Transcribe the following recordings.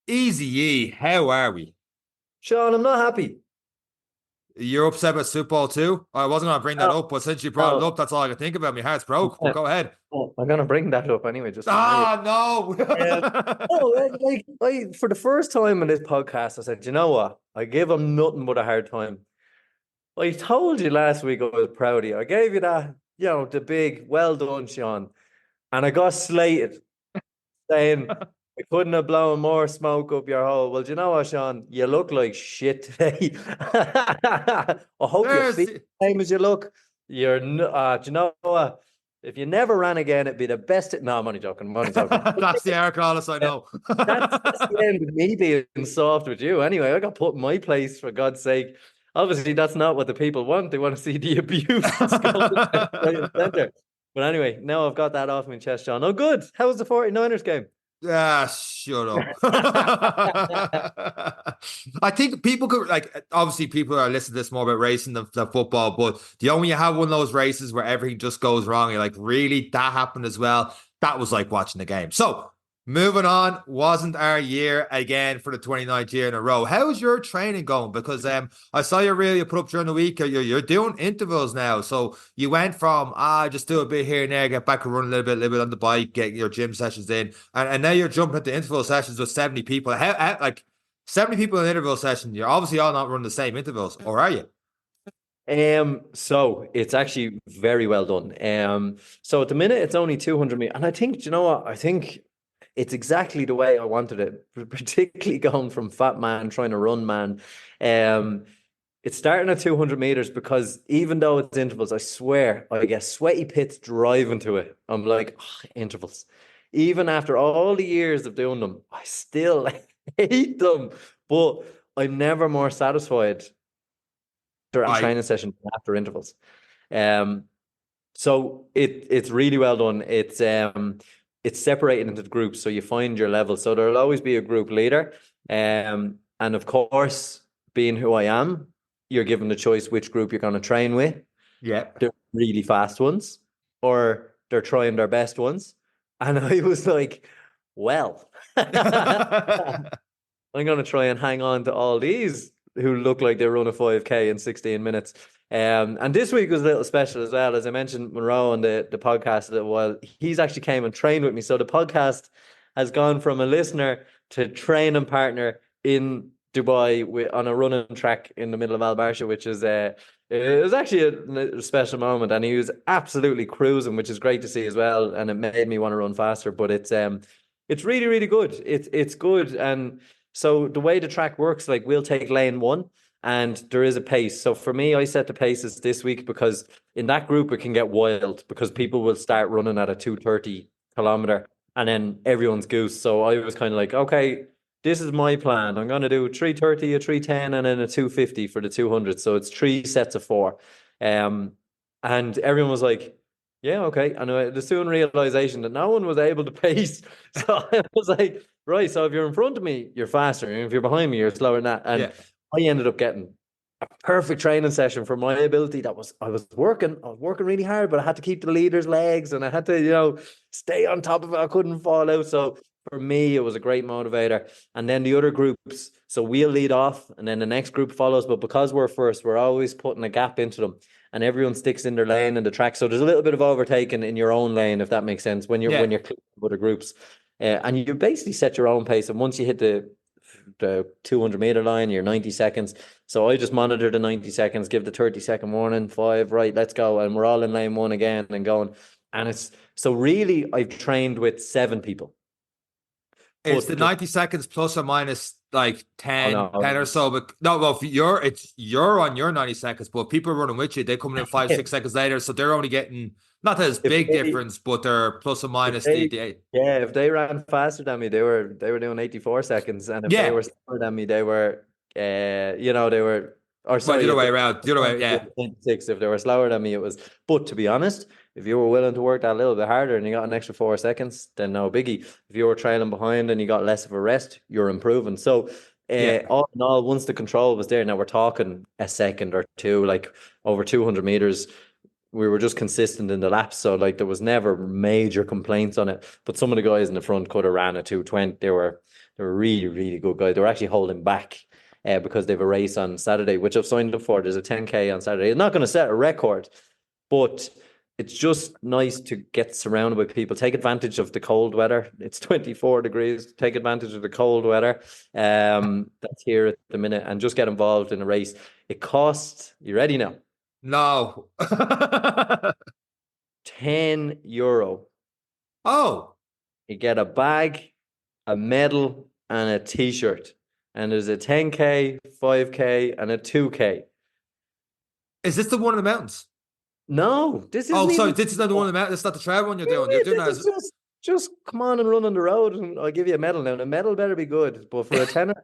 Easy E, how are we? Sean, I'm not happy. You're upset about football too? I wasn't going to bring that No, up, but since you brought it no, up, that's all I can think about. My heart's broke, but no, go ahead. I'm gonna bring that up anyway, just to annoy you. Ah, no. Um, no, for the first time in this podcast, I said, you know what? I give him nothing but a hard time. I told you last week I was proud of you. I gave you that, the big, well done, Sean. And I got slated saying I couldn't have blown more smoke up your hole. Well, do you know what, Sean? You look like shit today. I hope you There's, feel the same as you look. Do you know what? If you never ran again, it'd be the best. No, I'm only joking. I'm only joking. that's the Eric Hollis I Uh, know. that's the end of me being soft with you. Anyway, I got put in my place for God's sake. Obviously, that's not what the people want. They want to see the abuse that's going on right in the center. But anyway, now I've got that off my chest, John. Oh, good. How was the 49ers game? Ah, shut up. I think people could like obviously people are listening to this more about racing than football, but the only you have one of those races where everything just goes wrong, you're like, really, that happened as well. That was like watching the game. So moving on, wasn't our year again for the 29th year in a row. How's your training going? Because I saw your reel you put up during the week. You're doing intervals now. So you went from just do a bit here and there, get back and run a little bit on the bike, get your gym sessions in, and now you're jumping into interval sessions with 70 people. Like 70 people in an interval session, you're obviously all not running the same intervals, or are you? So it's actually very well done. So at the minute it's only 200 meters, and I think, you know what? I think it's exactly the way I wanted it, particularly going from fat man trying to run man. Um, it's starting at 200 meters because even though it's intervals, I swear I get sweaty pits driving to it. I'm like, "Ugh, intervals. Even after all the years of doing them, I still hate them. But I'm never more satisfied after a I training session after intervals. Um, so it's really well done. It's separated into groups, so you find your level. So there'll always be a group leader. And of course, being who I am, you're given the choice which group you're going to train with. Yeah. They're really fast ones, or they're trying their best ones. And I was like, well, I'm going to try and hang on to all these who look like they run a 5K in 16 minutes. And this week was a little special as well. As I mentioned, Monroe on the podcast a little while, he's actually came and trained with me. So the podcast has gone from a listener to training partner in Dubai on a running track in the middle of Al Barsha, which is it was actually a special moment, and he was absolutely cruising, which is great to see as well. And it made me want to run faster. But it's really really good. It's good. And so the way the track works, like we'll take lane one and there is a pace. So for me, I set the paces this week because in that group it can get wild because people will start running at a 230 kilometer and then everyone's goose. So I was kind of like, okay, this is my plan. I'm going to do 330, a 310, and then a 250 for the 200. So it's three sets of four. Um, and everyone was like, yeah, okay. And the soon realization that no one was able to pace. So I was like, right. So if you're in front of me, you're faster. And if you're behind me, you're slower than that. Yeah. And I ended up getting a perfect training session for my ability. I was working really hard, but I had to keep the leader's legs and I had to, stay on top of it. I couldn't fall out. So for me, it was a great motivator. And then the other groups, so we'll lead off and then the next group follows. But because we're first, we're always putting a gap into them and everyone sticks in their lane in the track. So there's a little bit of overtaking in your own lane, if that makes sense, when you're Yeah. clear with other groups. And you basically set your own pace. And once you hit the 200-meter line, you're 90 seconds. So I just monitor the 90 seconds, give the 30-second warning, five, right, let's go. And we're all in lane one again and going. And it's so really, I've trained with seven people. It's the But 90 seconds plus or minus like oh 10 or no, so. But no, well, you're on your 90 seconds, but people are running with you. They come in 5, 6 seconds later, so they're only getting not that it's if big they difference, but they're plus or if minus they the yeah, if they ran faster than me, they were doing 84 seconds. And if they yeah. were slower than me, they were they were or Well, the sorry, other if they way around. The other way, yeah. 26, if they were slower than me, it was. But to be honest, if you were willing to work that a little bit harder and you got an extra 4 seconds, then no biggie. If you were trailing behind and you got less of a rest, you're improving. So, Yeah. all in all, once the control was there, now we're talking a second or two, like over 200 meters. We were just consistent in the laps, so like there was never major complaints on it. But some of the guys in the front could have ran a 220. They're a really, really good guy. They're actually holding back because they have a race on Saturday, which I've signed up for. There's a 10K on Saturday. It's not going to set a record, but it's just nice to get surrounded by people. Take advantage of the cold weather. It's 24 degrees. Take advantage of the cold weather that's here at the minute and just get involved in a race. It costs, you ready now? No. €10. Oh, You get a bag, a medal, and a t-shirt. And there's a 10K, 5K, and a 2K. is this the one in the mountains? No, this Oh, isn't sorry, even. this is not the one in the mountains. That's not the travel one you're doing. You're doing that This as... is just come on and run on the road, and I'll give you a medal now. The medal better be good, but for a tenner,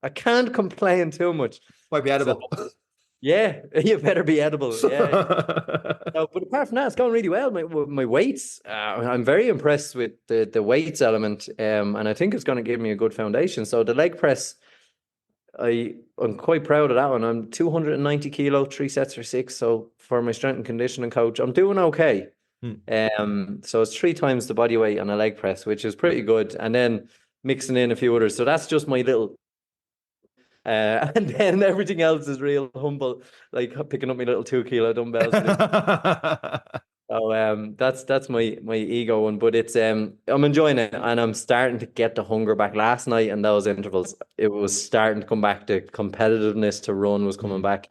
I can't complain too much. Might be So edible. yeah, you better be edible. Yeah. No, but apart from that, it's going really well. My weights, I'm very impressed with the weights element, and I think it's going to give me a good foundation. So the leg press, I'm quite proud of that one. I'm 290 kilo, 3 sets for 6. So for my strength and conditioning coach, I'm doing okay. So it's 3 times the body weight on a leg press, which is pretty good. And then mixing in a few others. So that's just my little. And then everything else is real humble, like picking up my little 2 kilo dumbbells. So that's my ego one, but it's I'm enjoying it and I'm starting to get the hunger back. Last night and those intervals, it was starting to come back. The competitiveness to run was coming back.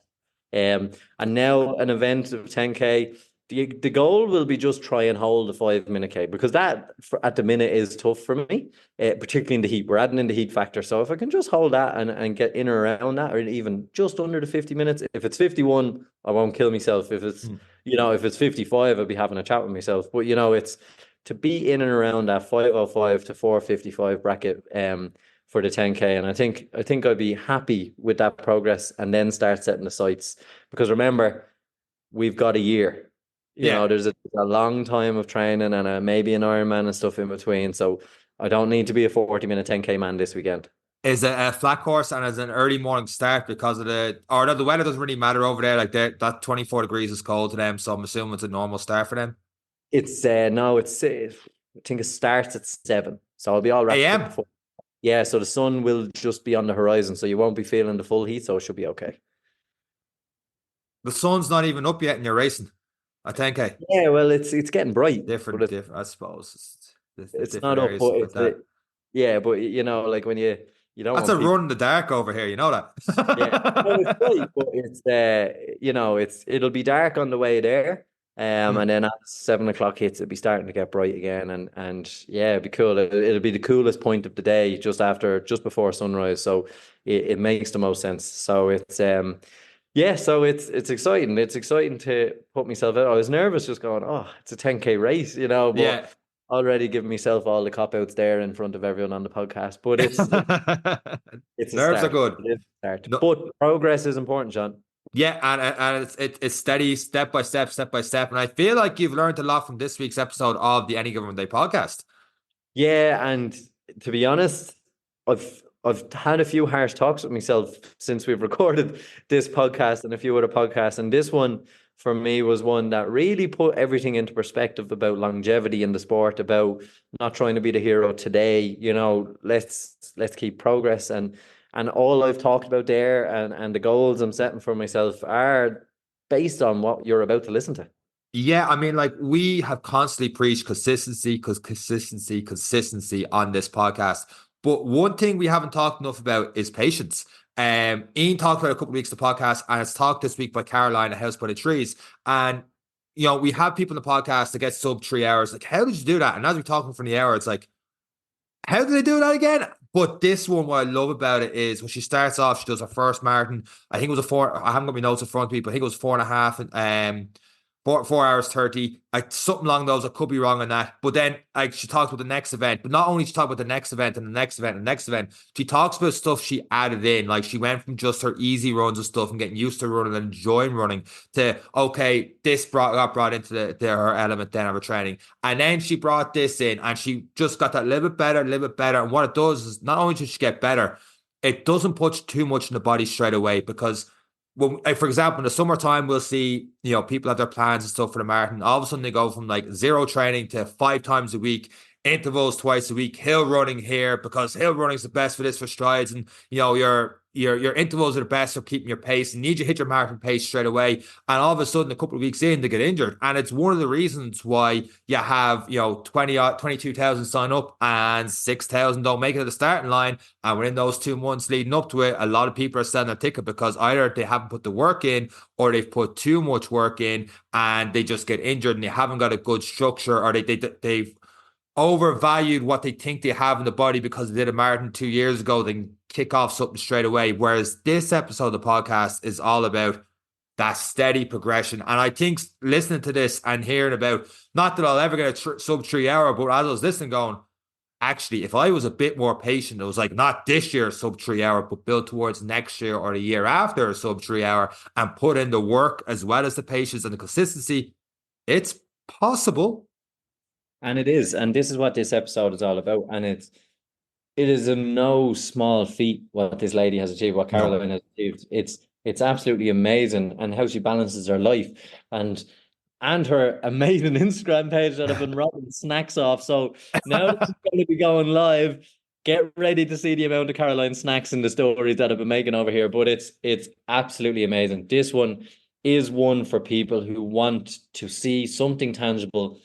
And now an event of 10K. The goal will be just try and hold the 5 minute K because that at the minute is tough for me, particularly in the heat. We're adding in the heat factor. So if I can just hold that and get in or around that, or even just under the 50 minutes, if it's 51, I won't kill myself. If it's, if it's 55, I'll be having a chat with myself. But, it's to be in and around that 505 to 455 bracket for the 10K. And I think I'd be happy with that progress and then start setting the sights because remember, we've got a year. There's a long time of training and maybe an Ironman and stuff in between. So I don't need to be a 40-minute 10K man this weekend. Is it a flat course and is it an early morning start because of the weather doesn't really matter over there? Like that 24 degrees is cold to them, so I'm assuming it's a normal start for them. It's no, it's I think it starts at 7, so I'll be all wrapped AM. up before. Yeah, so the sun will just be on the horizon, so you won't be feeling the full heat, so it should be okay. The sun's not even up yet and you're racing. I think, yeah, well, it's getting bright. Different, I suppose. It's not up, but it's yeah, but like when you don't. That's a run in the dark over here. You know that. Yeah, no, it's bright, but it's it'll be dark on the way there, and then at 7 o'clock hits, it'll be starting to get bright again, and yeah, it'd be cool. It'll be the coolest point of the day, just before sunrise. So it makes the most sense. So it's yeah, so it's exciting. It's exciting to put myself out. I was nervous just going, oh, it's a 10K race, but yeah. Already giving myself all the cop-outs there in front of everyone on the podcast. But it's nerves are good. It is a start. No. But progress is important, John. Yeah, and it's steady, step by step. And I feel like you've learned a lot from this week's episode of the Any Given Day podcast. Yeah, and to be honest, I've had a few harsh talks with myself since we've recorded this podcast and a few other podcasts. And this one, for me, was one that really put everything into perspective about longevity in the sport, about not trying to be the hero today. Let's keep progress. And all I've talked about there and the goals I'm setting for myself are based on what you're about to listen to. Yeah, I mean, like we have constantly preached consistency on this podcast. But one thing we haven't talked enough about is patience. Ian talked about it a couple of weeks of the podcast, and it's talked this week by Caroline at House by the Trees. And we have people in the podcast that get sub 3 hours. Like, how did you do that? And as we're talking for the hour, it's like, how did they do that again? But this one, what I love about it is when she starts off, she does her first marathon. I think it was a 4. I haven't got my notes in front of me, but I think it was 4.5. 4 hours 30, something along those. I could be wrong on that. But then she talks about the next event. But not only she talks about the next event and the next event and the next event, she talks about stuff she added in. Like she went from just her easy runs and stuff and getting used to running and enjoying running to, okay, this got brought into her element then of her training. And then she brought this in and she just got that little bit better. And what it does is not only does she get better, it doesn't put too much in the body straight away because for example, in the summertime, we'll see, people have their plans and stuff for the marathon. All of a sudden, they go from like 0 training to 5 times a week intervals twice a week, hill running here because hill running is the best for this for strides, and your intervals are the best for keeping your pace. And you need to hit your marathon pace straight away. And all of a sudden, a couple of weeks in, they get injured, and it's one of the reasons why you have 22,000 sign up and 6,000 don't make it to the starting line. And within those 2 months leading up to it, a lot of people are selling a ticket because either they haven't put the work in or they've put too much work in and they just get injured and they haven't got a good structure, or they've overvalued what they think they have in the body because they did a marathon 2 years ago. They can kick off something straight away. Whereas this episode of the podcast is all about that steady progression. And I think listening to this and hearing about, not that I'll ever get a sub 3 hour, but as I was listening going, actually, if I was a bit more patient, it was like not this year sub 3 hour, but build towards next year or the year after a sub 3 hour and put in the work as well as the patience and the consistency, it's possible. And it is. And this is what this episode is all about. And it is a no small feat what this lady has achieved, what Caroline has achieved. It's absolutely amazing, and how she balances her life and her amazing Instagram page that I've been robbing snacks off. So now that she's going to be going live, get ready to see the amount of Caroline snacks in the stories that I've been making over here. But it's absolutely amazing. This one is one for people who want to see something tangible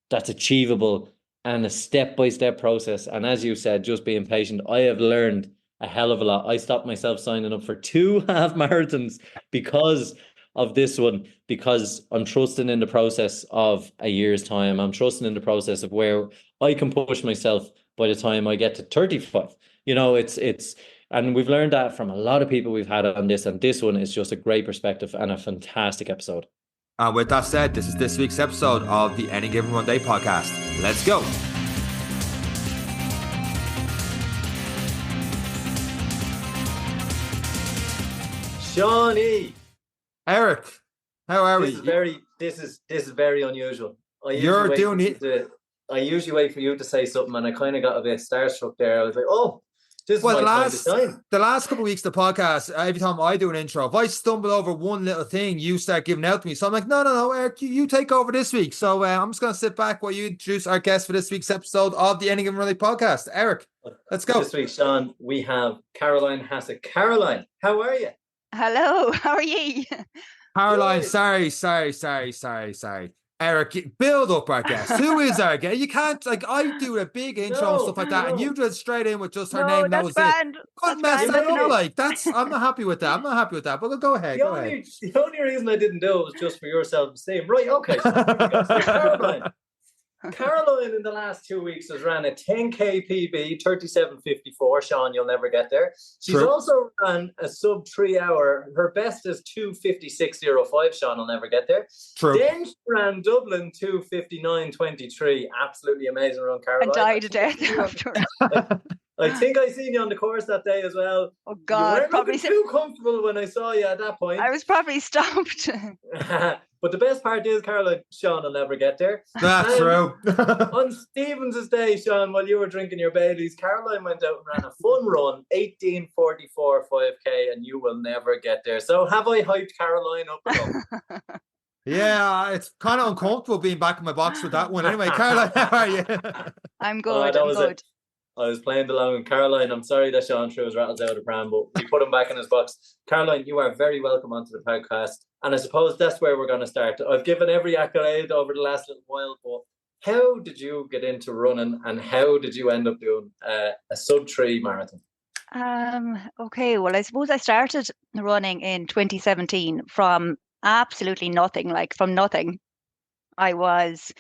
that's achievable and a step-by-step process. And as you said, just being patient. I have learned a hell of a lot. I stopped myself signing up for 2 half marathons because of this one, because I'm trusting in the process of a year's time. I'm trusting in the process of where I can push myself by the time I get to 35. And we've learned that from a lot of people we've had on this, and this one is just a great perspective and a fantastic episode. And with that said, this is this week's episode of the Any Given Monday podcast. Let's go. Shawnee. Eric, how are we? This is very unusual. I usually wait for you to say something, and I kind of got a bit starstruck there. I was like, oh, this is my kind of time. The last couple of weeks of the podcast, every time I do an intro, if I stumble over one little thing, you start giving out to me. So I'm like, no, Eric, you take over this week. So I'm just going to sit back while you introduce our guest for this week's episode of the Any Given Monday podcast. Eric, let's go. This week, Sean, we have Caroline Hassett. Caroline, how are you? Hello, how are you? Caroline, sorry. Eric, build up our guest. Who is our guest? You can't, I do a big intro and stuff like that, and you do it straight in with just her name. That was grand. it. Couldn't mess that up. I'm not happy with that. But go ahead. The only reason I didn't do it was just for your self-esteem. Right, okay. So Caroline in the last 2 weeks has ran a 10K PB, 37.54. Sean, you'll never get there. She's also ran a sub 3 hour. Her best is 2:56.05. Sean will never get there. True. Then she ran Dublin 2:59.23. Absolutely amazing run, Caroline. I died a death after. I think I seen you on the course that day as well. Oh God, you weren't probably too comfortable when I saw you at that point. I was probably stopped. But the best part is, Caroline, Sean will never get there. That's true. On Stephen's day, Sean, while you were drinking your Baileys, Caroline went out and ran a fun run, 18:44 5K, and you will never get there. So have I hyped Caroline up enough? Yeah, it's kind of uncomfortable being back in my box with that one. Anyway, Caroline, how are you? I'm good. I'm good. I was playing along. Caroline, I'm sorry that Sean threw his rattles out of the pram, but we put him back in his box. Caroline, you are very welcome onto the podcast. And I suppose that's where we're going to start. I've given every accolade over the last little while, but how did you get into running, and how did you end up doing a sub 3 marathon? Okay, well, I suppose I started running in 2017 from absolutely nothing, from nothing. I was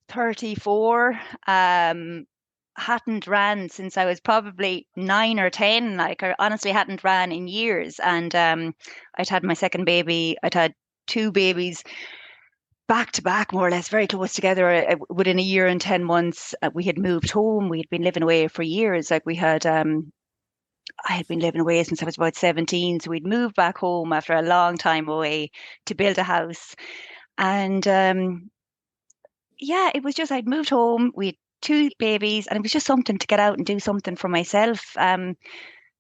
34, hadn't ran since I was probably 9 or 10. I honestly hadn't ran in years. And I'd had my second baby. I'd had 2 babies back to back, more or less, very close together. Within a year and 10 months, we had moved home. We had been living away for years. I had been living away since I was about 17. So we'd moved back home after a long time away to build a house. And it was just, I'd moved home. We'd 2 babies, and it was just something to get out and do something for myself.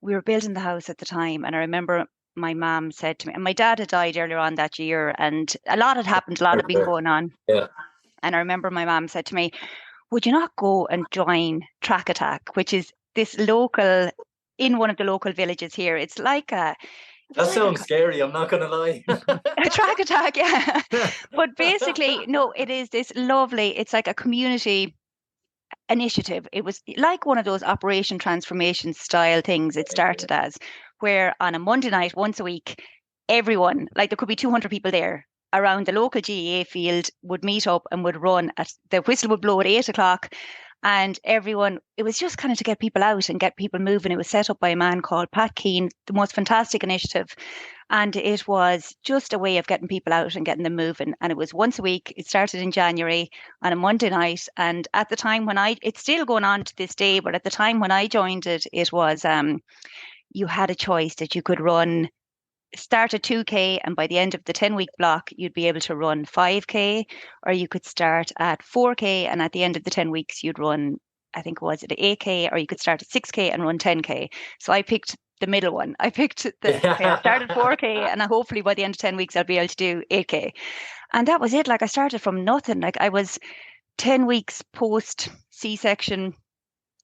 We were building the house at the time, and I remember my mom said to me, and my dad had died earlier on that year, and a lot had happened, a lot had been going on. Yeah. And I remember my mom said to me, would you not go and join Track Attack, which is this local, in one of the local villages here. It's like a... That sounds scary, I'm not going to lie. A Track Attack, yeah. But basically, no, it is this lovely, it's like a community initiative. It was like one of those Operation Transformation style things it started as, where on a Monday night, once a week, everyone, like there could be 200 people there around the local GAA field, would meet up and would run at, the whistle would blow at 8 o'clock. And everyone, it was just kind of to get people out and get people moving. It was set up by a man called Pat Keane, the most fantastic initiative. And it was just a way of getting people out and getting them moving. And it was once a week. It started in January on a Monday night. And at the time when it's still going on to this day, but at the time when I joined it, it was, you had a choice that you could start at 2K, and by the end of the 10-week block, you'd be able to run 5K, or you could start at 4K, and at the end of the 10 weeks, you'd run, I think, was it 8K, or you could start at 6K and run 10K. So I picked the middle one. I picked I started 4K, and hopefully by the end of 10 weeks, I'll be able to do 8K. And that was it. Like, I started from nothing. Like, I was 10 weeks post C-section.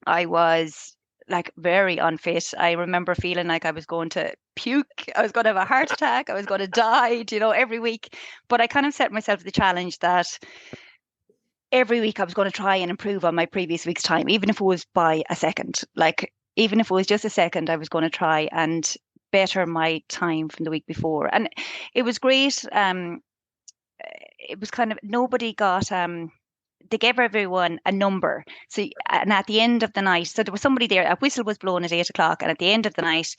I was like very unfit. I remember feeling like I was going to puke. I was going to have a heart attack. I was going to die, every week. But I kind of set myself the challenge that every week I was going to try and improve on my previous week's time, even if it was by a second. Like, even if it was just a second, I was going to try and better my time from the week before. And it was great. It was kind of, nobody got... they gave everyone a number. So, and at the end of the night, so there was somebody there, a whistle was blown at 8 o'clock, and at the end of the night,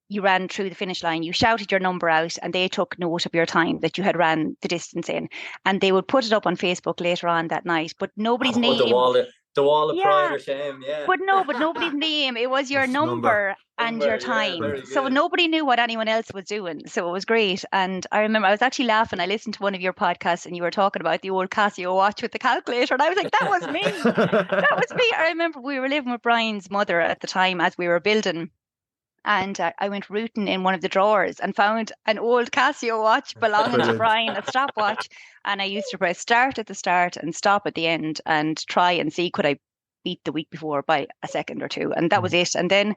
you ran through the finish line, you shouted your number out, and they took note of your time that you had ran the distance in. And they would put it up on Facebook later on that night, but nobody's name. The wall of pride or shame, yeah. But nobody's name. It was your number and your time. Yeah, so nobody knew what anyone else was doing. So it was great. And I remember I was actually laughing. I listened to one of your podcasts and you were talking about the old Casio watch with the calculator. And I was like, that was me. That was me. I remember we were living with Brian's mother at the time as we were building. And I went rooting in one of the drawers and found an old Casio watch belonging to Brian, a stopwatch. And I used to press start at the start and stop at the end and try and see, could I beat the week before by a second or two? And that was it. And then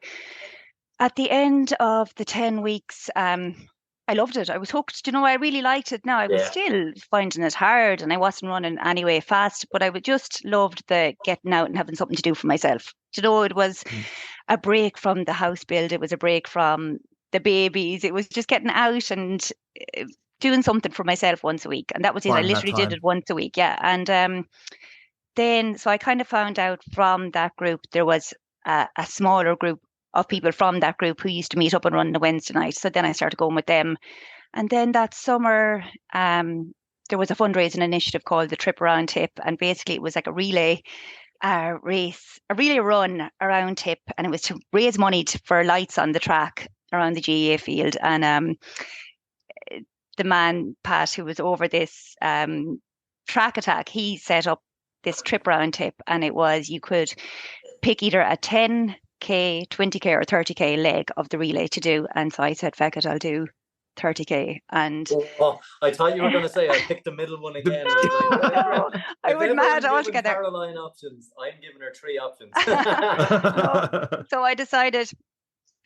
at the end of the 10 weeks, I loved it. I was hooked. I really liked it. Now, I was still finding it hard and I wasn't running anyway fast, but I would just loved the getting out and having something to do for myself. It was a break from the house build. It was a break from the babies. It was just getting out and doing something for myself once a week. And that was it. I literally did it once a week. Yeah. And then, so I kind of found out from that group, there was a smaller group of people from that group who used to meet up and run the Wednesday night. So then I started going with them. And then that summer, there was a fundraising initiative called the Trip Around Tip. And basically it was like a relay race, a relay run around Tip. And it was to raise money for lights on the track around the GAA field. And the man, Pat, who was over this Track Attack, he set up this Trip Around Tip. And it was, you could pick either a 10K, 20K or 30K leg of the relay to do. And so I said, feck it, I'll do 30K. And I thought you were going to say I picked the middle one again. I went mad altogether. Caroline options. I'm giving her 3 options. So I decided,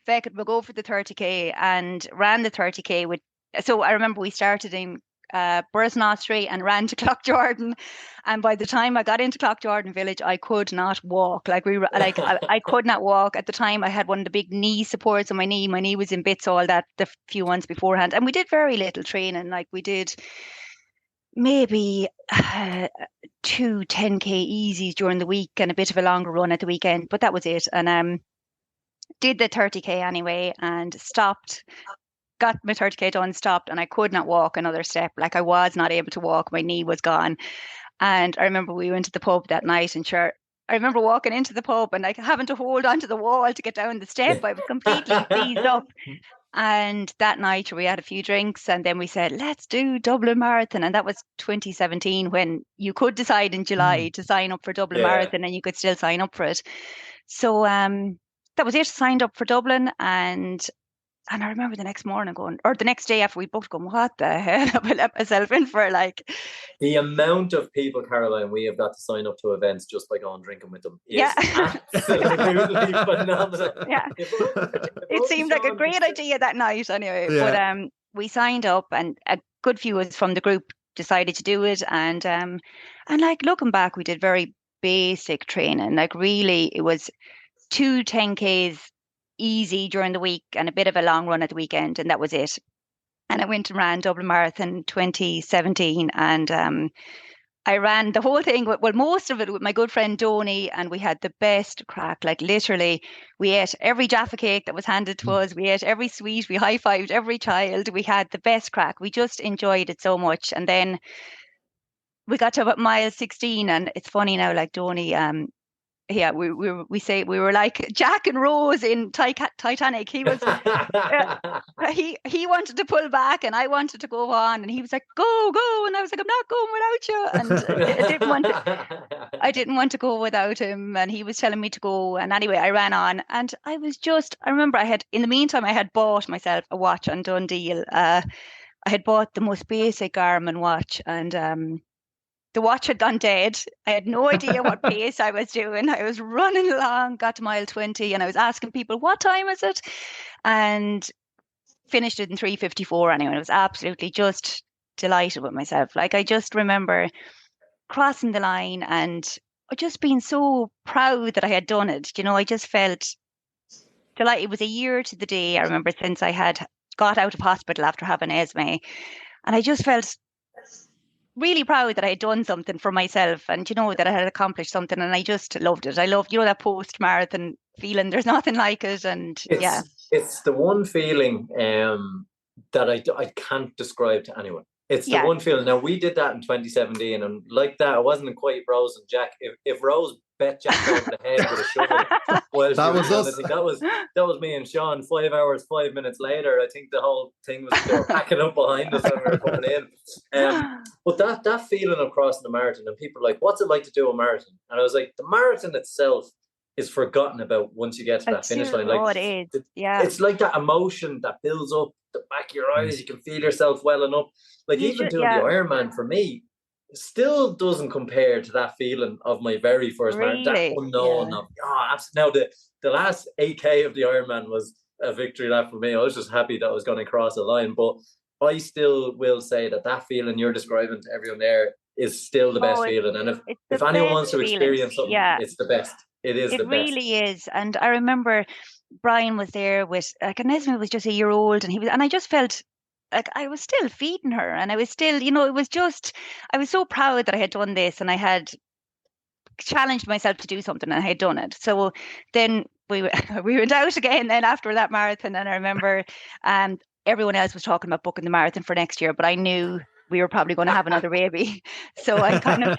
feck it, we'll go for the 30K and ran the 30K with. So I remember we started in Bursnostry and ran to Clough-Jordan, and by the time I got into Clough-Jordan village, I could not walk. I could not walk. At the time, I had one of the big knee supports on my knee. My knee was in bits all that the few months beforehand, and we did very little training. Like, we did maybe 2 10K easies during the week and a bit of a longer run at the weekend, but that was it. And did the 30K anyway and stopped. Got my 30K done, stopped, and I could not walk another step. Like, I was not able to walk. My knee was gone. And I remember we went to the pub that night, and sure, I remember walking into the pub and like having to hold onto the wall to get down the step. I was completely seized up. And that night we had a few drinks, and then we said, let's do Dublin Marathon. And that was 2017, when you could decide in July to sign up for Dublin Marathon, and you could still sign up for it. So that was it. Signed up for Dublin, and And I remember the next morning going, or the next day after we booked going, what the hell have I let myself in for? Like, the amount of people, Caroline, we have got to sign up to events just by going drinking with them is yeah. absolutely phenomenal. Yeah. It seemed like a great idea that night anyway. Yeah. But we signed up and a good few of us from the group decided to do it. And like looking back, we did very basic training. Like really it was 2 10Ks easy during the week and a bit of a long run at the weekend, and that was it. And I went and ran Dublin Marathon 2017, and I ran the whole thing, well, most of it with my good friend Donny, and we had the best crack. Like literally, we ate every Jaffa cake that was handed to us. We ate every sweet. We high-fived every child. We had the best crack. We just enjoyed it so much. And then we got to about mile 16, and it's funny now, like Donny, yeah, we say we were like Jack and Rose in Titanic. He was he wanted to pull back and I wanted to go on, and he was like, go, and I was like, I'm not going without you, and I didn't want to go without him, and he was telling me to go. And anyway, I ran on, and I remember in the meantime I had bought myself a watch on Dundee. I had bought the most basic Garmin watch, and the watch had gone dead. I had no idea what pace I was doing. I was running along, got to mile 20, and I was asking people, what time is it? And finished it in 3:54 anyway. I was absolutely just delighted with myself. Like I just remember crossing the line and just being so proud that I had done it. You know, I just felt delighted. It was a year to the day, I remember, since I had got out of hospital after having Esme. And I just felt really proud that I had done something for myself, and that I had accomplished something, and I just loved it. I loved, that post-marathon feeling. There's nothing like it, and it's the one feeling that I can't describe to anyone. It's the one feeling. Now, we did that in 2017, and like that, it wasn't quite Rose and Jack. If Rose bet Jack over the head with a shovel, well, that was us. That was me and Sean. 5 hours, 5 minutes later, I think the whole thing was, they were packing up behind us when we were coming in. But that feeling of crossing the marathon, and people are like, what's it like to do a marathon? And I was like, the marathon itself is forgotten about once you get to that finish line. Like, it is. Yeah. It's like that emotion that builds up the back of your eyes. You can feel yourself welling up. Like even doing the Ironman for me still doesn't compare to that feeling of my very first marathon. That unknown of now the last 8K of the Ironman was a victory lap for me. I was just happy that I was going to cross the line, but I still will say that feeling you're describing to everyone there is still the best feeling. And if anyone wants to experience something, it's the best. It is the best. It really is. And I remember Brian was there with, like, Esme was just a year old, and I just felt like I was still feeding her, and I was still, it was just, I was so proud that I had done this, and I had challenged myself to do something, and I had done it. So then we went out again then after that marathon, and I remember everyone else was talking about booking the marathon for next year, but I knew we were probably going to have another baby. So I kind of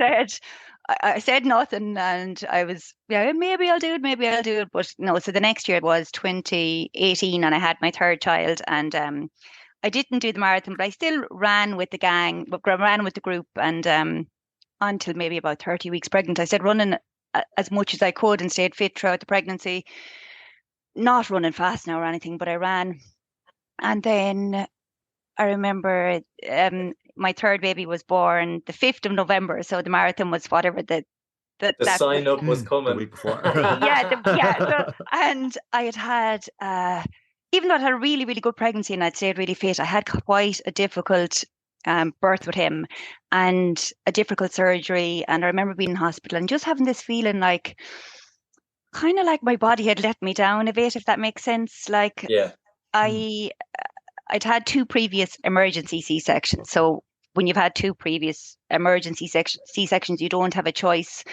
I said nothing, and I was, maybe I'll do it. But no, so the next year was 2018, and I had my third child, and I didn't do the marathon, but I still ran with the gang, ran with the group, and until maybe about 30 weeks pregnant, I stayed running as much as I could and stayed fit throughout the pregnancy. Not running fast now or anything, but I ran. And then I remember my third baby was born the 5th of November. So the marathon was whatever the sign up was coming the week before. So, and I had even though I had a really, really good pregnancy and I'd stayed really fit, I had quite a difficult birth with him and a difficult surgery. And I remember being in hospital and just having this feeling like, kind of like my body had let me down a bit, if that makes sense. Like, I'd had 2 previous emergency C-sections. So when you've had 2 previous emergency C-sections, you don't have a choice.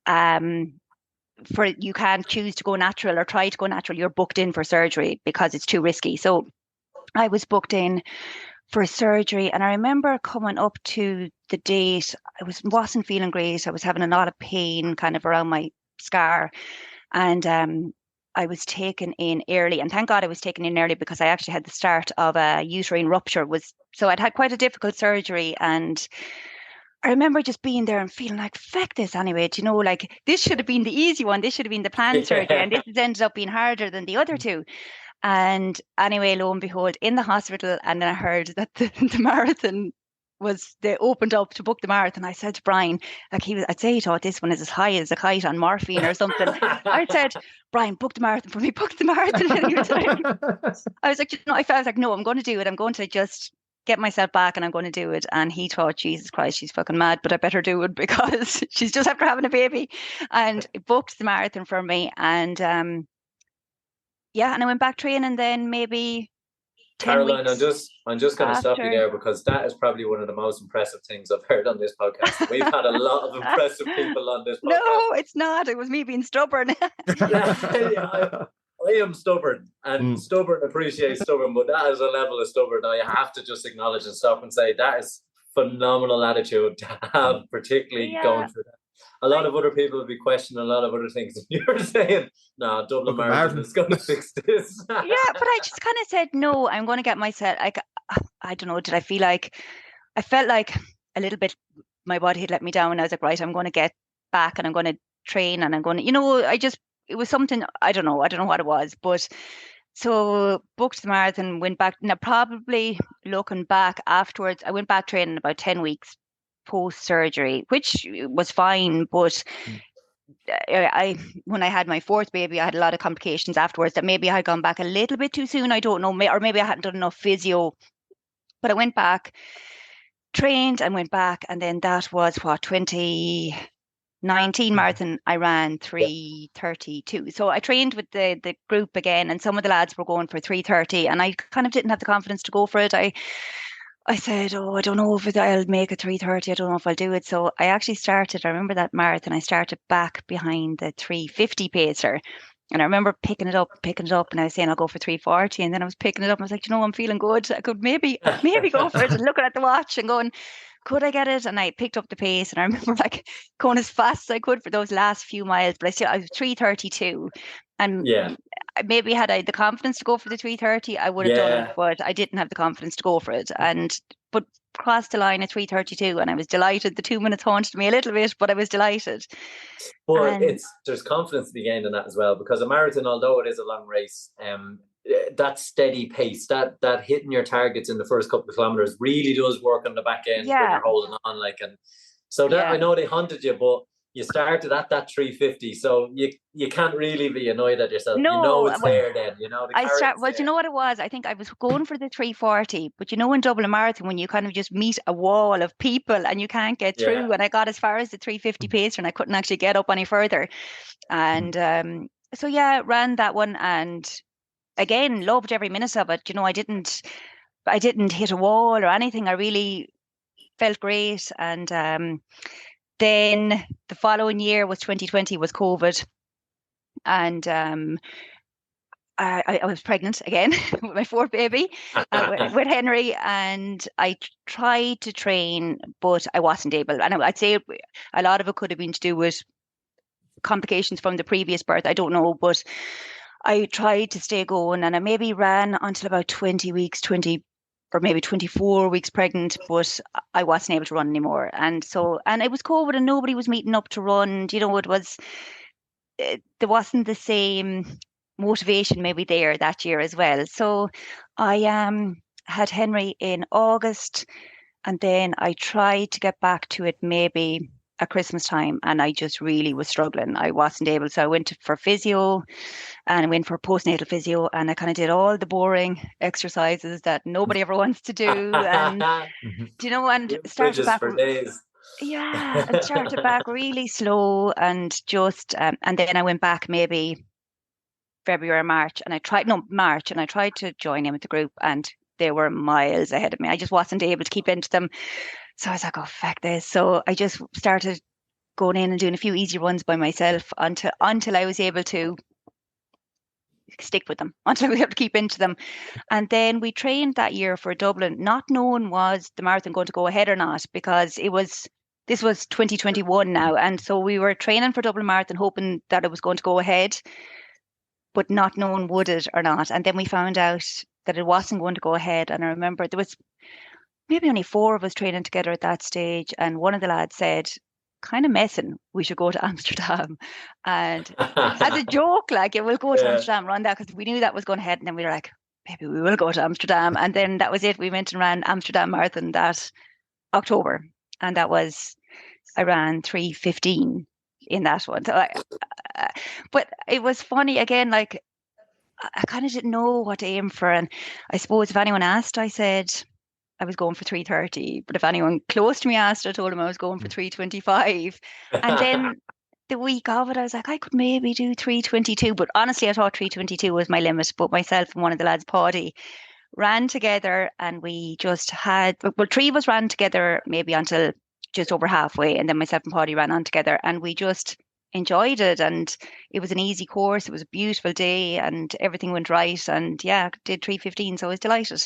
You can't choose to go natural or try to go natural. You're booked in for surgery because it's too risky. So I was booked in for surgery, and I remember coming up to the date, I wasn't feeling great. I was having a lot of pain kind of around my scar, and I was taken in early, and thank God I was taken in early because I actually had the start of a uterine rupture. So I'd had quite a difficult surgery, and I remember just being there and feeling like, feck this anyway. Like, this should have been the easy one. This should have been the planned surgery, and this has ended up being harder than the other 2. And anyway, lo and behold, in the hospital, and then I heard that the marathon they opened up to book the marathon. I said to Brian, like I'd say he thought this one is as high as a kite on morphine or something. I said, Brian, book the marathon for me, book the marathon. And he was like, I was like, I felt like, no, I'm going to do it. I'm going to just get myself back and I'm going to do it. And he thought, Jesus Christ, she's fucking mad, but I better do it because she's just after having a baby. And booked the marathon for me. And and I went back training then maybe 10 Caroline, weeks I'm just going to stop you there, because that is probably one of the most impressive things I've heard on this podcast. We've had a lot of impressive people on this podcast. No, it's not. It was me being stubborn. I am stubborn, and stubborn appreciates stubborn, but that is a level of stubborn I have to just acknowledge and stop and say that is phenomenal attitude to have, particularly going through that. A lot of other people will be questioning a lot of other things. You're saying, no, Dublin Marathon is going to fix this. But I just kind of said, no, I'm going to get myself, like, I don't know, I felt like a little bit, my body had let me down. I was like, right, I'm going to get back and I'm going to train and I'm going to, it was something, I don't know what it was, but so booked the marathon, went back. Now, probably looking back afterwards, I went back training about 10 weeks post-surgery, which was fine, but when I had my fourth baby, I had a lot of complications afterwards that maybe I had gone back a little bit too soon. I don't know, or maybe I hadn't done enough physio, but I went back, trained and went back. And then that was 2019 marathon, I ran 3:32. So I trained with the group again, and some of the lads were going for 3:30, and I kind of didn't have the confidence to go for it. I said, I don't know if I'll make a 3:30. I don't know if I'll do it. So I actually I remember that marathon, I started back behind the 3:50 pacer. And I remember picking it up, and I was saying I'll go for 3:40. And then I was picking it up and I was like, I'm feeling good. I could maybe go for it, and looking at the watch and going, could I get it? And I picked up the pace, and I remember like going as fast as I could for those last few miles, but I was 3:32. And maybe had I the confidence to go for the 3:30, I would have done it, but I didn't have the confidence to go for it. But crossed the line at 3:32, and I was delighted. The 2 minutes haunted me a little bit, but I was delighted. But there's confidence to be gained in that as well, because a marathon, although it is a long race, that steady pace, that hitting your targets in the first couple of kilometers really does work on the back end when you're holding on. I know they hunted you, but you started at that 3:50, so you can't really be annoyed at yourself. No, it's there then. You know what it was? I think I was going for the 3:40, but in Dublin Marathon, when you kind of just meet a wall of people and you can't get through, and I got as far as the 3:50 pacer, and I couldn't actually get up any further. And ran that one, and again loved every minute of it. I didn't hit a wall or anything. I really felt great. And then the following year was 2020, was COVID. And I was pregnant again with my fourth baby with Henry, and I tried to train, but I wasn't able. And I'd say a lot of it could have been to do with complications from the previous birth. I don't know, but I tried to stay going, and I maybe ran until about 20 weeks, or maybe 24 weeks pregnant, but I wasn't able to run anymore. And it was COVID, and nobody was meeting up to run. There wasn't the same motivation maybe there that year as well. So I had Henry in August, and then I tried to get back to it maybe at Christmas time, and I just really was struggling. I wasn't able, so I went for physio, and I went for postnatal physio, and I kind of did all the boring exercises that nobody ever wants to do, and and started back for days. And started back really slow, and just and then I went back maybe February, March, and I tried to join in with the group, and they were miles ahead of me. I just wasn't able to keep into them. So I was like, oh, fuck this. So I just started going in and doing a few easy runs by myself until I was able to stick with them, until I was able to keep into them. And then we trained that year for Dublin, not knowing was the marathon going to go ahead or not, because this was 2021 now. And so we were training for Dublin Marathon, hoping that it was going to go ahead, but not knowing would it or not. And then we found out that it wasn't going to go ahead. And I remember there was maybe only 4 of us training together at that stage. And one of the lads said, kind of messing. We should go to Amsterdam. And as a joke, like, yeah, we'll go to Amsterdam, run that, because we knew that was going ahead. And then we were like, maybe we will go to Amsterdam. And then that was it. We went and ran Amsterdam Marathon that October. And I ran 3:15 in that one. So but it was funny again, like, I kind of didn't know what to aim for. And I suppose if anyone asked, I said I was going for 3:30. But if anyone close to me asked, I told them I was going for 3:25. And then the week of it, I was like, I could maybe do 3:22. But honestly, I thought 3:22 was my limit. But myself and one of the lads, Paddy, ran together, and we just had, well, three of us ran together maybe until just over halfway. And then myself and Paddy ran on together, and we just enjoyed it. And it was an easy course. It was a beautiful day, and everything went right. And yeah, did 3:15. So I was delighted.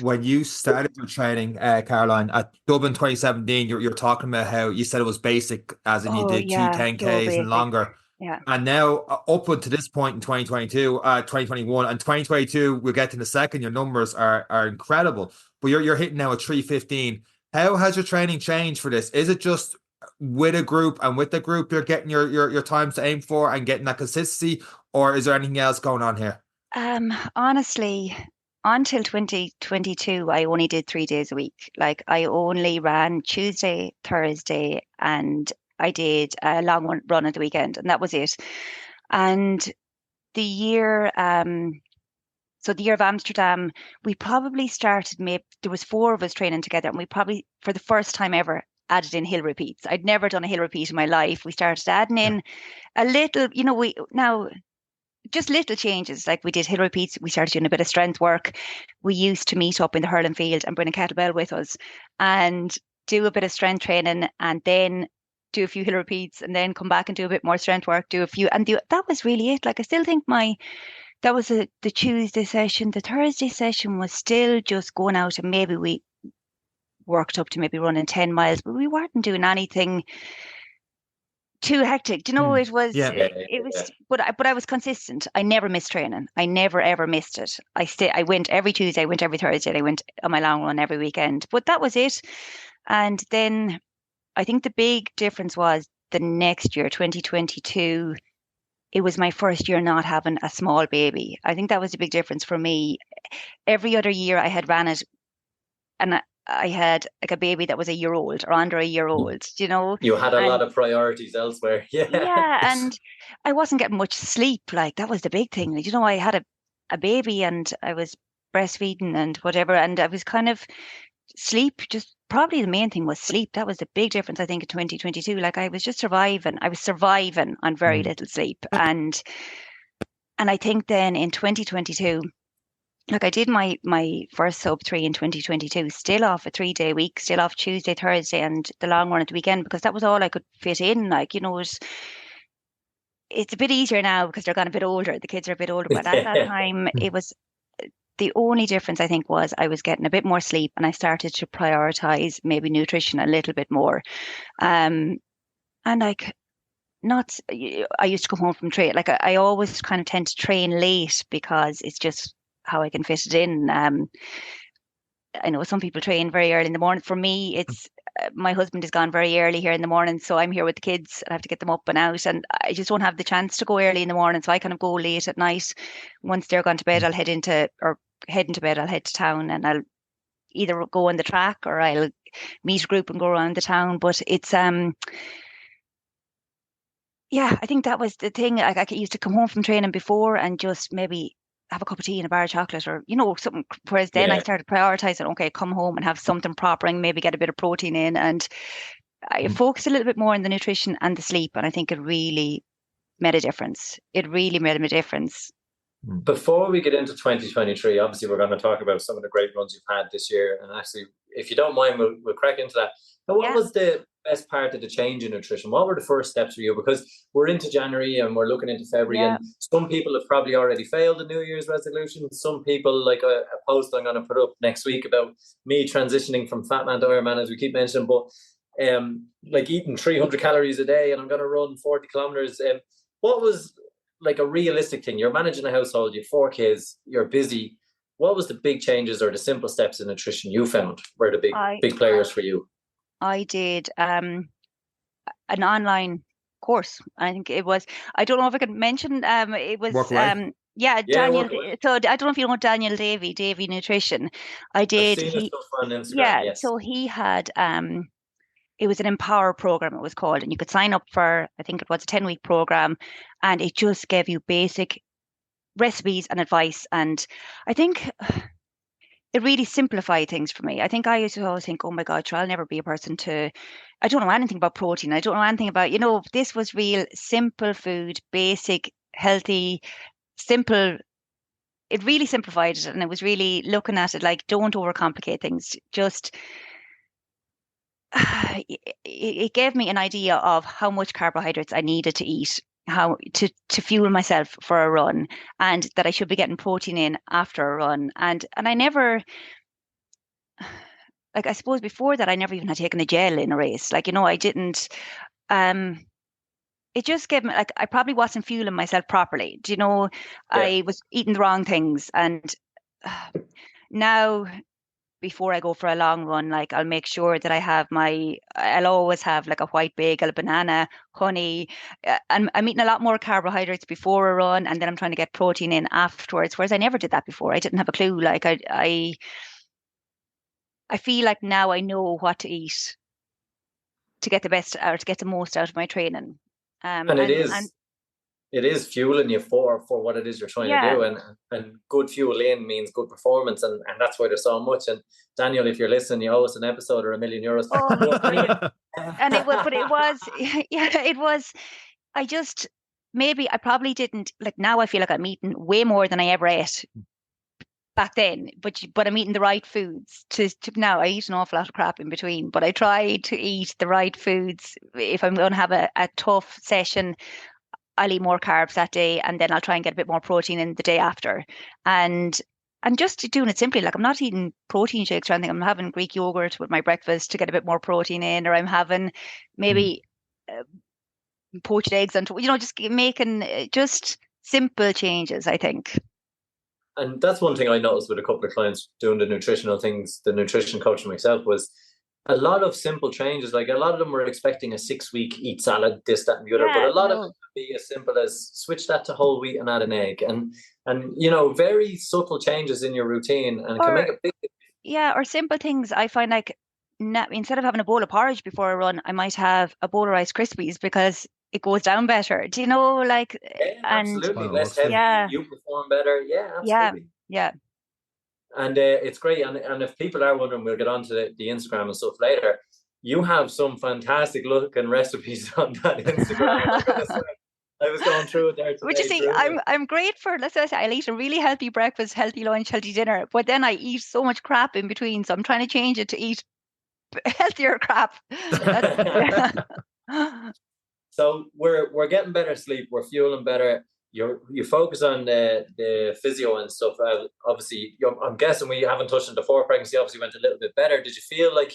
When you started your training, Caroline, at Dublin 2017, you're talking about how you said it was basic, as in you Oh did two yeah, so 10Ks and basic. longer. Yeah. And now, upward to this point in 2022, 2021, and 2022, we'll get to in a second. Your numbers are incredible, but you're hitting now at 3:15. How has your training changed for this? Is it just with a group, and with the group you're getting your times to aim for and getting that consistency, or is there anything else going on here? Honestly, until 2022, I only did 3 days a week. Like, I only ran Tuesday, Thursday, and I did a long run at the weekend, and that was it. And the year, so the year of Amsterdam, we probably started, maybe there was four of us training together, and we probably, for the first time ever, added in hill repeats. I'd never done a hill repeat in my life. We started adding in a little, we now just little changes. Like, we did hill repeats, we started doing a bit of strength work. We used to meet up in the hurling field and bring a kettlebell with us and do a bit of strength training, and then do a few hill repeats, and then come back and do a bit more strength work, do a few, and that was really it. Like, I still think that was the Tuesday session. The Thursday session was still just going out, and maybe we worked up to maybe running 10 miles, but we weren't doing anything too hectic. It was, Yeah. it was, but I was consistent. I never missed training. I never ever missed it. I went every Tuesday, I went every Thursday, I went on my long run every weekend. But that was it. And then I think the big difference was the next year, 2022. It was my first year not having a small baby. I think that was a big difference for me. Every other year I had ran it, and I had like a baby that was a year old or under a year old, You had a and lot of priorities elsewhere. Yeah. yeah, and I wasn't getting much sleep. Like, that was the big thing. Like, I had a baby, and I was breastfeeding and whatever, and I was kind of sleep. Just probably the main thing was sleep. That was the big difference, I think, in 2022. Like, I was just surviving. I was surviving on very little sleep, and I think then in 2022. Like, I did my first sub 3 in 2022, still off a 3-day week, still off Tuesday, Thursday, and the long run at the weekend, because that was all I could fit in. Like, it's a bit easier now because they're gone a bit older. The kids are a bit older, but at that time, it was the only difference, I think, was I was getting a bit more sleep, and I started to prioritize maybe nutrition a little bit more. And like, not, I used to come home from train. Like, I always kind of tend to train late because it's just how I can fit it in. I know some people train very early in the morning. For me, it's my husband is gone very early here in the morning, so I'm here with the kids. I have to get them up and out, and I just don't have the chance to go early in the morning. So I kind of go late at night. Once they're gone to bed, I'll head into bed. I'll head to town, and I'll either go on the track, or I'll meet a group and go around the town. But it's yeah, I think that was the thing. Like, I used to come home from training before and just maybe have a cup of tea and a bar of chocolate, or something. Whereas then I started prioritizing, okay, come home and have something proper, and maybe get a bit of protein in, and I focused a little bit more on the nutrition and the sleep, and I think it really made a difference. It really made a difference. Before we get into 2023, obviously we're going to talk about some of the great runs you've had this year, and actually, if you don't mind, we'll crack into that. Now, what was the best part of the change in nutrition? What were the first steps for you? Because we're into January and we're looking into February, and some people have probably already failed a New Year's resolution. Some people, like a post I'm going to put up next week about me transitioning from fat man to Iron Man, as we keep mentioning, but like eating 300 calories a day, and I'm going to run 40 kilometers. What was like a realistic thing? You're managing a household, you have 4 kids, you're busy. What was the big changes or the simple steps in nutrition you found were the big players for you? I did. an online course. I think it was. I don't know if I could mention. It was. Work away. Yeah, Yeah, Daniel. work away. So I don't know if you know Daniel Davy Nutrition. I I've did. seen his He. stuff on Instagram. Yeah. Yes. So he had. It was an Empower program. It was called, and you could sign up for. I think it was a 10-week program, and it just gave you basic recipes and advice. And I think it really simplified things for me. I think I used to always think, oh my God, sure, I'll never be a person to, I don't know anything about protein. I don't know anything about, this was real simple food, basic, healthy, simple. It really simplified it. And it was really looking at it like, don't overcomplicate things. Just, it gave me an idea of how much carbohydrates I needed to eat, how to fuel myself for a run, and that I should be getting protein in after a run. And I never, like, I suppose before that I never even had taken a gel in a race. Like, I didn't um it just gave me, like, I probably wasn't fueling myself properly. Yeah. I was eating the wrong things. And now before I go for a long run, like, I'll make sure that I'll always have like a white bagel, banana, honey. And I'm eating a lot more carbohydrates before a run, and then I'm trying to get protein in afterwards. Whereas I never did that before. I didn't have a clue. Like, I feel like now I know what to eat to get the best or to get the most out of my training. And it is fueling you for what it is you're trying to do, and good fuel in means good performance, and that's why there's so much. And Daniel, if you're listening, you owe us an episode or €1 million. Oh, and it was, but it was, yeah, it was. Maybe I probably didn't, like, now I feel like I'm eating way more than I ever ate back then, but I'm eating the right foods. To now, I eat an awful lot of crap in between, but I try to eat the right foods. If I'm going to have a tough session, I'll eat more carbs that day, and then I'll try and get a bit more protein in the day after. And I'm just doing it simply. Like, I'm not eating protein shakes or anything. I'm having Greek yogurt with my breakfast to get a bit more protein in, or I'm having maybe poached eggs and just making just simple changes, I think. And that's one thing I noticed with a couple of clients doing the nutritional things, the nutrition coaching myself, was a lot of simple changes. Like, a lot of them were expecting a 6-week eat salad, this, that, and the other. Yeah, but a lot of it could be as simple as switch that to whole wheat and add an egg. And very subtle changes in your routine, and it can make a big difference. Yeah, or simple things. I find, like, instead of having a bowl of porridge before a run, I might have a bowl of Rice Krispies because it goes down better. Do you know, like, Yeah, and absolutely. Less heavy, you perform better. Yeah, absolutely. Yeah. And it's great. And if people are wondering, we'll get on to the Instagram and stuff later. You have some fantastic looking recipes on that Instagram. I was going through it there today. Would you see, I'm great for, let's say, I'll eat a really healthy breakfast, healthy lunch, healthy dinner, but then I eat so much crap in between. So I'm trying to change it to eat healthier crap. So we're getting better sleep. We're fueling better. You focus on the physio and stuff. Obviously, I'm guessing we haven't touched on the fourth pregnancy. Obviously, went a little bit better. Did you feel like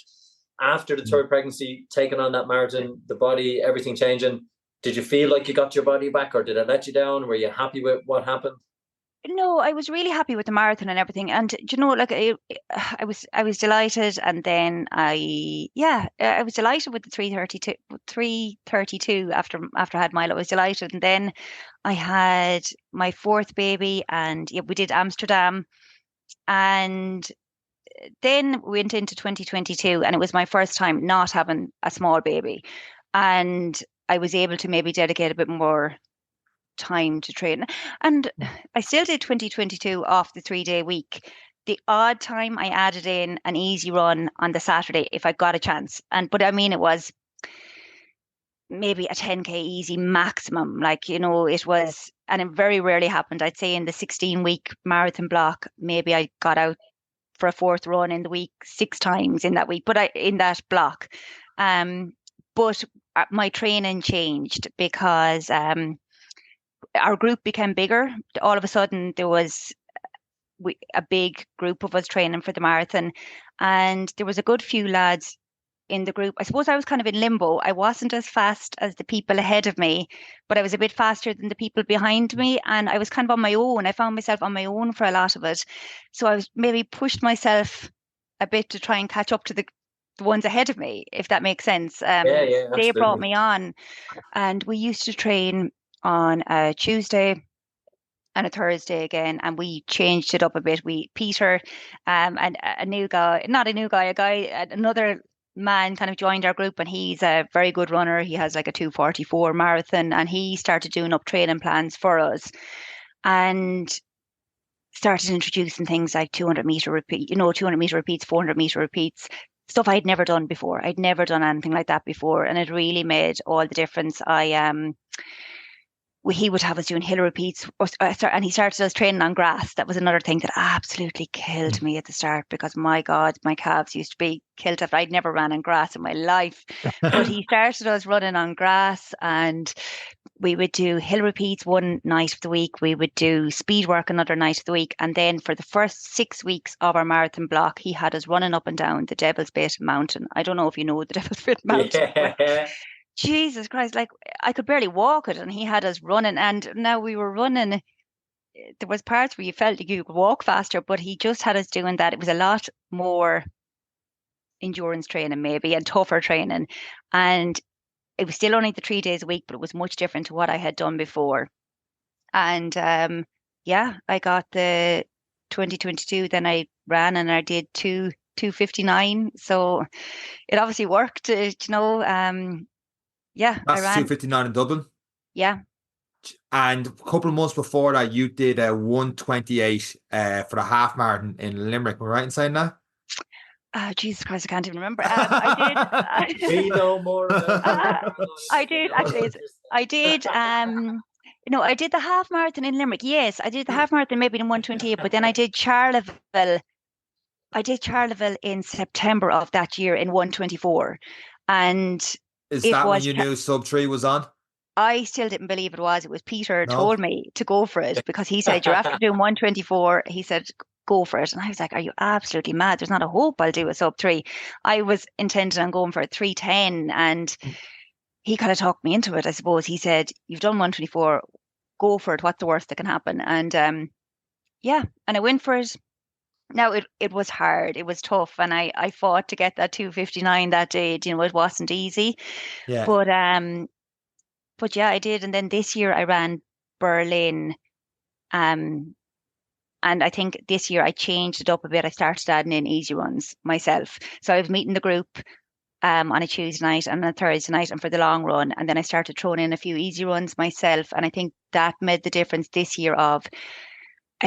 after the third pregnancy, taking on that marathon, the body, everything changing? Did you feel like you got your body back, or did it let you down? Were you happy with what happened? No, I was really happy with the marathon and everything. And like, I was delighted. And then I was delighted with the 3:32 after I had Milo. I was delighted. And then I had my fourth baby, and we did Amsterdam, and then we went into 2022, and it was my first time not having a small baby, and I was able to maybe dedicate a bit more time to train. And I still did 2022 off the 3-day week. The odd time I added in an easy run on the Saturday if I got a chance. But I mean, it was maybe a 10K easy maximum. Like, it was, and it very rarely happened. I'd say in the 16-week marathon block, maybe I got out for a fourth run in the week 6 times in that week, but in that block. But my training changed because our group became bigger. All of a sudden, there was a big group of us training for the marathon, and there was a good few lads in the group. I suppose I was kind of in limbo. I wasn't as fast as the people ahead of me, but I was a bit faster than the people behind me, and I was kind of on my own. I found myself on my own for a lot of it. So I was maybe pushed myself a bit to try and catch up to the ones ahead of me, if that makes sense. Yeah, They brought absolutely. me on, and we used to train on a Tuesday and a Thursday again, and we changed it up a bit. Peter, and a new guy, not a new guy, another man kind of joined our group, and he's a very good runner. He has like a 2:44 marathon, and he started doing up training plans for us, and started introducing things like 200-meter repeat, 200-meter repeats, 400-meter repeats, stuff I'd never done before. I'd never done anything like that before, and it really made all the difference. He would have us doing hill repeats, and he started us training on grass. That was another thing that absolutely killed me at the start, because my God, my calves used to be killed after I'd never ran on grass in my life. But he started us running on grass, and we would do hill repeats one night of the week. We would do speed work another night of the week. And then for the first 6 weeks of our marathon block, he had us running up and down the Devil's Bit Mountain. I don't know if you know the Devil's Bit Mountain. Yeah. Jesus Christ, like I could barely walk it, and he had us running. And now we were running, there was parts where you felt like you could walk faster, but he just had us doing that. It was a lot more endurance training maybe, and tougher training. And it was still only the 3 days a week, but it was much different to what I had done before. And yeah, I got the 2022, then I ran and I did 2:59. So it obviously worked, yeah, I That's ran. 2:59 in Dublin. Yeah. And a couple of months before that, you did a 1:28 for the half marathon in Limerick. Am I right in saying that? Oh, Jesus Christ, I can't even remember. I did. We know more about I did actually. I did. I did the half marathon in Limerick. Yes, I did the half marathon maybe in 1:28, but then I did Charleville. I did Charleville in September of that year in 1:24, and Is it that when was. you knew sub 3 was on? I still didn't believe it was. It was Peter No. told me to go for it, because he said you're after doing 1:24. He said go for it, and I was like, "Are you absolutely mad? There's not a hope I'll do a sub 3." I was intending on going for a 3:10, and he kind of talked me into it, I suppose. He said, "You've done 1:24. Go for it. What's the worst that can happen?" And yeah, and I went for it. Now it was hard. It was tough, and I fought to get that 2:59 that day. It wasn't easy, Yeah. but yeah, I did. And then this year I ran Berlin. Um, and I think this year I changed it up a bit. I started adding in easy runs myself. So I was meeting the group on a Tuesday night and a Thursday night, and for the long run. And then I started throwing in a few easy runs myself. And I think that made the difference this year I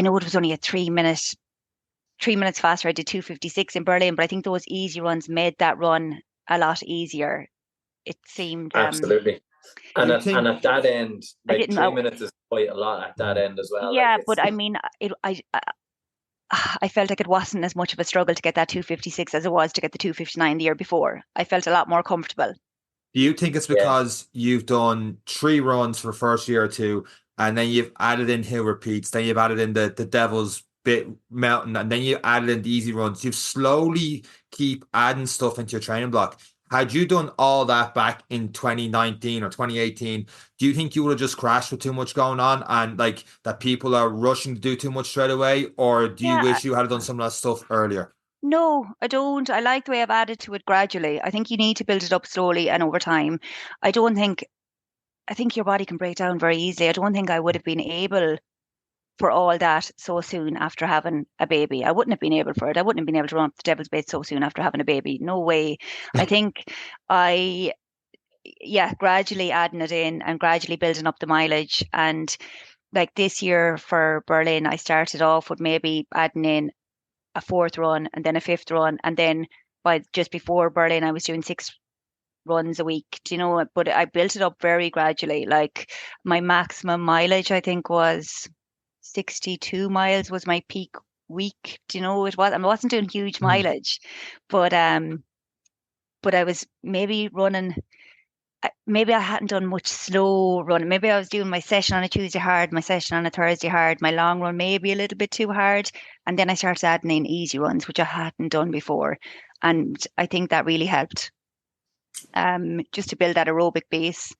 know it was only a 3 minutes faster. I did 2:56 in Berlin, but I think those easy runs made that run a lot easier. It seemed Absolutely. And at that end, I like didn't 3 minutes is quite a lot at that end as well. yeah, Like but I mean, I felt like it wasn't as much of a struggle to get that 2:56 as it was to get the 2:59 the year before. I felt a lot more comfortable. Do you think it's because you've done 3 runs for the first year or two, and then you've added in hill repeats, then you've added in the Devil's Bit Mountain, and then you added in the easy runs? You've slowly keep adding stuff into your training block. Had you done all that back in 2019 or 2018, do you think you would have just crashed with too much going on, and like that people are rushing to do too much straight away? Or do you Yeah, wish you had done some of that stuff earlier? no, I don't. I like the way I've added to it gradually. I think you need to build it up slowly and over time. I don't think, I think your body can break down very easily. I don't think I would have been able for all that so soon after having a baby. I wouldn't have been able for it. I wouldn't have been able to run up the Devil's Bit so soon after having a baby. No way. I think I, yeah, gradually adding it in and gradually building up the mileage. And like this year for Berlin, I started off with maybe adding in a fourth run and then a fifth run. And then by just before Berlin, I was doing 6 runs a week, but I built it up very gradually. Like my maximum mileage, I think, was 62 miles was my peak week. It was, I wasn't doing huge mileage, but I was maybe running. Maybe I hadn't done much slow running. Maybe I was doing my session on a Tuesday hard, my session on a Thursday hard, my long run maybe a little bit too hard. And then I started adding in easy runs, which I hadn't done before. And I think that really helped just to build that aerobic base.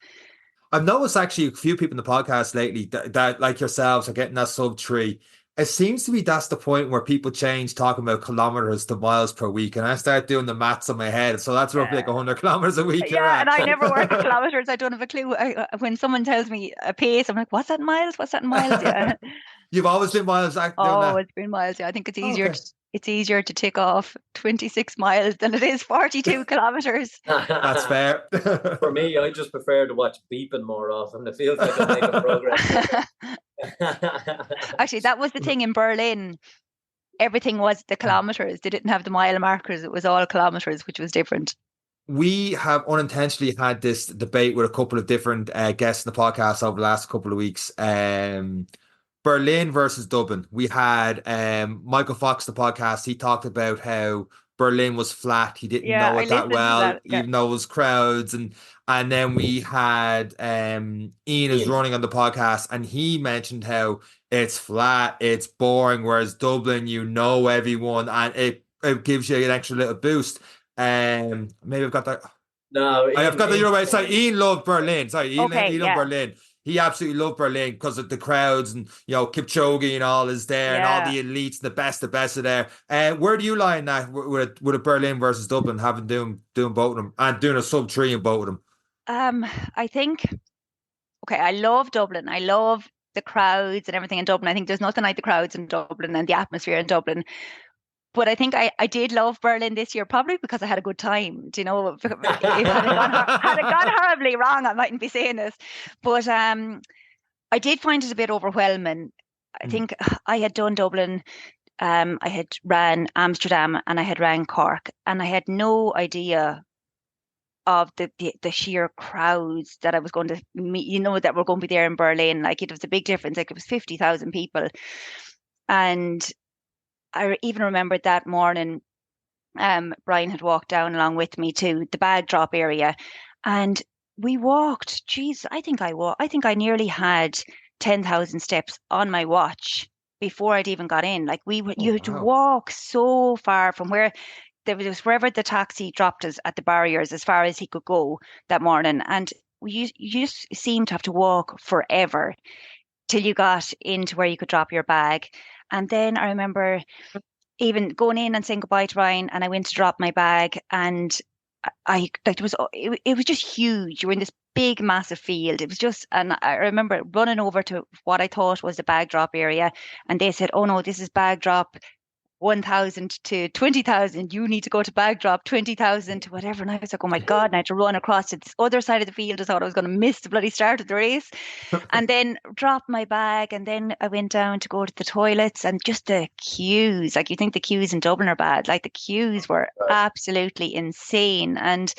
I've noticed actually a few people in the podcast lately that like yourselves are getting that sub 3. It seems to be that's the point where people change talking about kilometers to miles per week, and I start doing the maths in my head. So that's roughly like 100 kilometers a week you're Yeah, and at. I never work in kilometers. I don't have a clue. When someone tells me a pace, I'm like, what's that in miles? What's that in miles? Yeah. You've always been miles doing Oh, that. it's been miles. Yeah, I think Okay. it's easier to tick off 26 miles than it is 42 kilometers. That's fair. For me, I just prefer to watch beeping more often. It feels like I'm making progress quicker. Actually, that was the thing in Berlin. Everything was the kilometers. They didn't have the mile markers. It was all kilometers, which was different. We have unintentionally had this debate with a couple of different guests in the podcast over the last couple of weeks. Berlin versus Dublin. We had Michael Fox, the podcast. He talked about how Berlin was flat. He didn't Yeah, know I it that listened to well, that. Yeah. even though it was crowds. And then we had Ian is running on the podcast, and he mentioned how it's flat, it's boring, whereas Dublin, you know everyone, and it gives you an extra little boost. Maybe I've got that. No, I've got the Ian, other way. Sorry, Ian loved Berlin. Sorry, Okay, Ian loved yeah, Berlin. He absolutely loved Berlin because of the crowds and Kipchoge and all is there and all yeah. the elites, the best are there. Where do you lie in that with a Berlin versus Dublin, having doing both of them and doing a sub 3 in both of them? I think, okay, I love Dublin. I love the crowds and everything in Dublin. I think there's nothing like the crowds in Dublin and the atmosphere in Dublin. But I think I did love Berlin this year, probably because I had a good time. Do you know, if had it gone horribly wrong, I mightn't be saying this. But I did find it a bit overwhelming. I think I had done Dublin, I had ran Amsterdam, and I had ran Cork, and I had no idea of the sheer crowds that I was going to meet, that were going to be there in Berlin. Like, it was a big difference. Like, it was 50,000 people. And I even remembered that morning, Brian had walked down along with me to the bag drop area, and we walked. Geez, I think I nearly had 10,000 steps on my watch before I'd even got in. Like, you had to Wow. walk so far from where there was wherever the taxi dropped us at the barriers, as far as he could go that morning, and you just seemed to have to walk forever till you got into where you could drop your bag. And then I remember even going in and saying goodbye to Ryan, and I went to drop my bag, and I like it was just huge. You were in this big massive field. It was just, and I remember running over to what I thought was the bag drop area, and they said, "Oh no, this is bag drop 1,000 to 20,000. You need to go to bag drop 20,000 to whatever." And I was like, "Oh my God." And I had to run across to this other side of the field. I thought I was going to miss the bloody start of the race, and then dropped my bag. And then I went down to go to the toilets, and just the queues. Like, you think the queues in Dublin are bad. Like, the queues were absolutely insane. And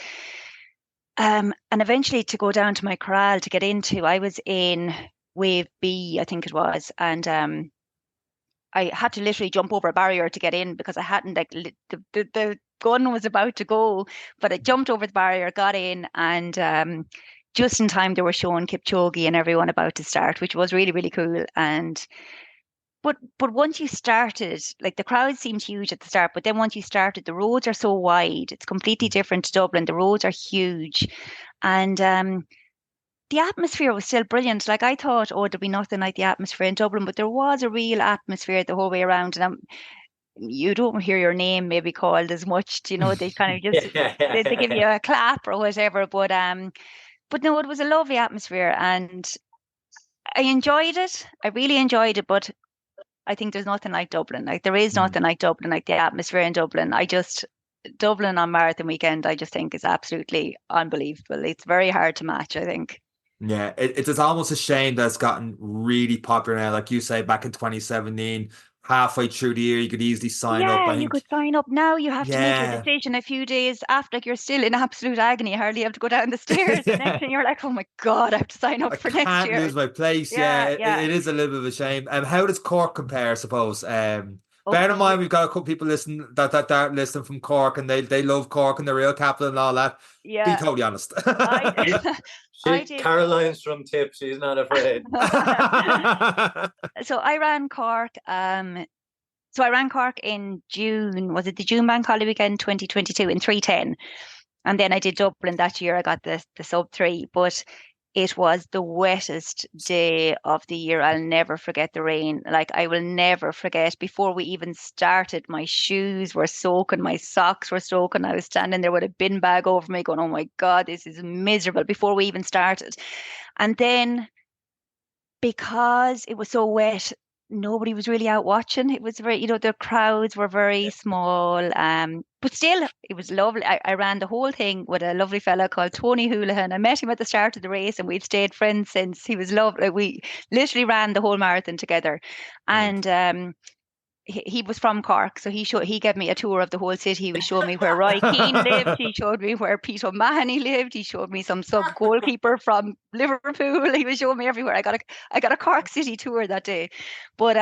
eventually to go down to my corral to get into, I was in wave B, I think it was. And I had to literally jump over a barrier to get in, because I hadn't, like, the gun was about to go, but I jumped over the barrier, got in, and just in time they were showing Kipchoge and everyone about to start, which was really, really cool. And but once you started, like, the crowd seemed huge at the start, but then once you started, the roads are so wide. It's completely different to Dublin. The roads are huge, and the atmosphere was still brilliant. Like, I thought, oh, there'd be nothing like the atmosphere in Dublin, but there was a real atmosphere the whole way around. And you don't hear your name maybe called as much. They kind of just they give you a clap or whatever. But no, it was a lovely atmosphere, and I enjoyed it. I really enjoyed it. But I think there's nothing like Dublin. Like, there is nothing like Dublin, like the atmosphere in Dublin. Dublin on marathon weekend, I just think is absolutely unbelievable. It's very hard to match, I think. Yeah, it's almost a shame that it's gotten really popular now. Like you say, back in 2017, halfway through the year, you could easily sign up. Yeah, I you think, could sign up now. You have to make your yeah, decision a few days after. Like, you're still in absolute agony. You hardly have to go down the stairs. The next yeah. thing you're like, oh my God, I have to sign I up for next can't year. lose my place. Yeah, Yeah, yeah. it is a little bit of a shame. How does Cork compare, I suppose? Oh, Bear in mind, we've got a couple people listening that listening from Cork, and they love Cork and the real capital and all that. Be yeah. totally honest. I I did. Caroline's from Tip. She's not afraid. So I ran Cork. So I ran Cork in June. Was it the June Bank Holiday weekend 2022 in 3:10? And then I did Dublin that year. I got the sub 3. But it was the wettest day of the year. I'll never forget the rain. Like, I will never forget, before we even started, my shoes were soaking, my socks were soaking. I was standing there with a bin bag over me going, oh my God, this is miserable, before we even started. And then, because it was so wet, nobody was really out watching. It was very, the crowds were very small. But still, it was lovely. I ran the whole thing with a lovely fella called Tony Houlihan. I met him at the start of the race, and we've stayed friends since. He was lovely. We literally ran the whole marathon together. And he was from Cork, so he gave me a tour of the whole city. He was showing me where Roy Keane lived. He showed me where Pete O'Mahony lived. He showed me some sub goalkeeper from Liverpool. He was showing me everywhere. I got a Cork City tour that day, but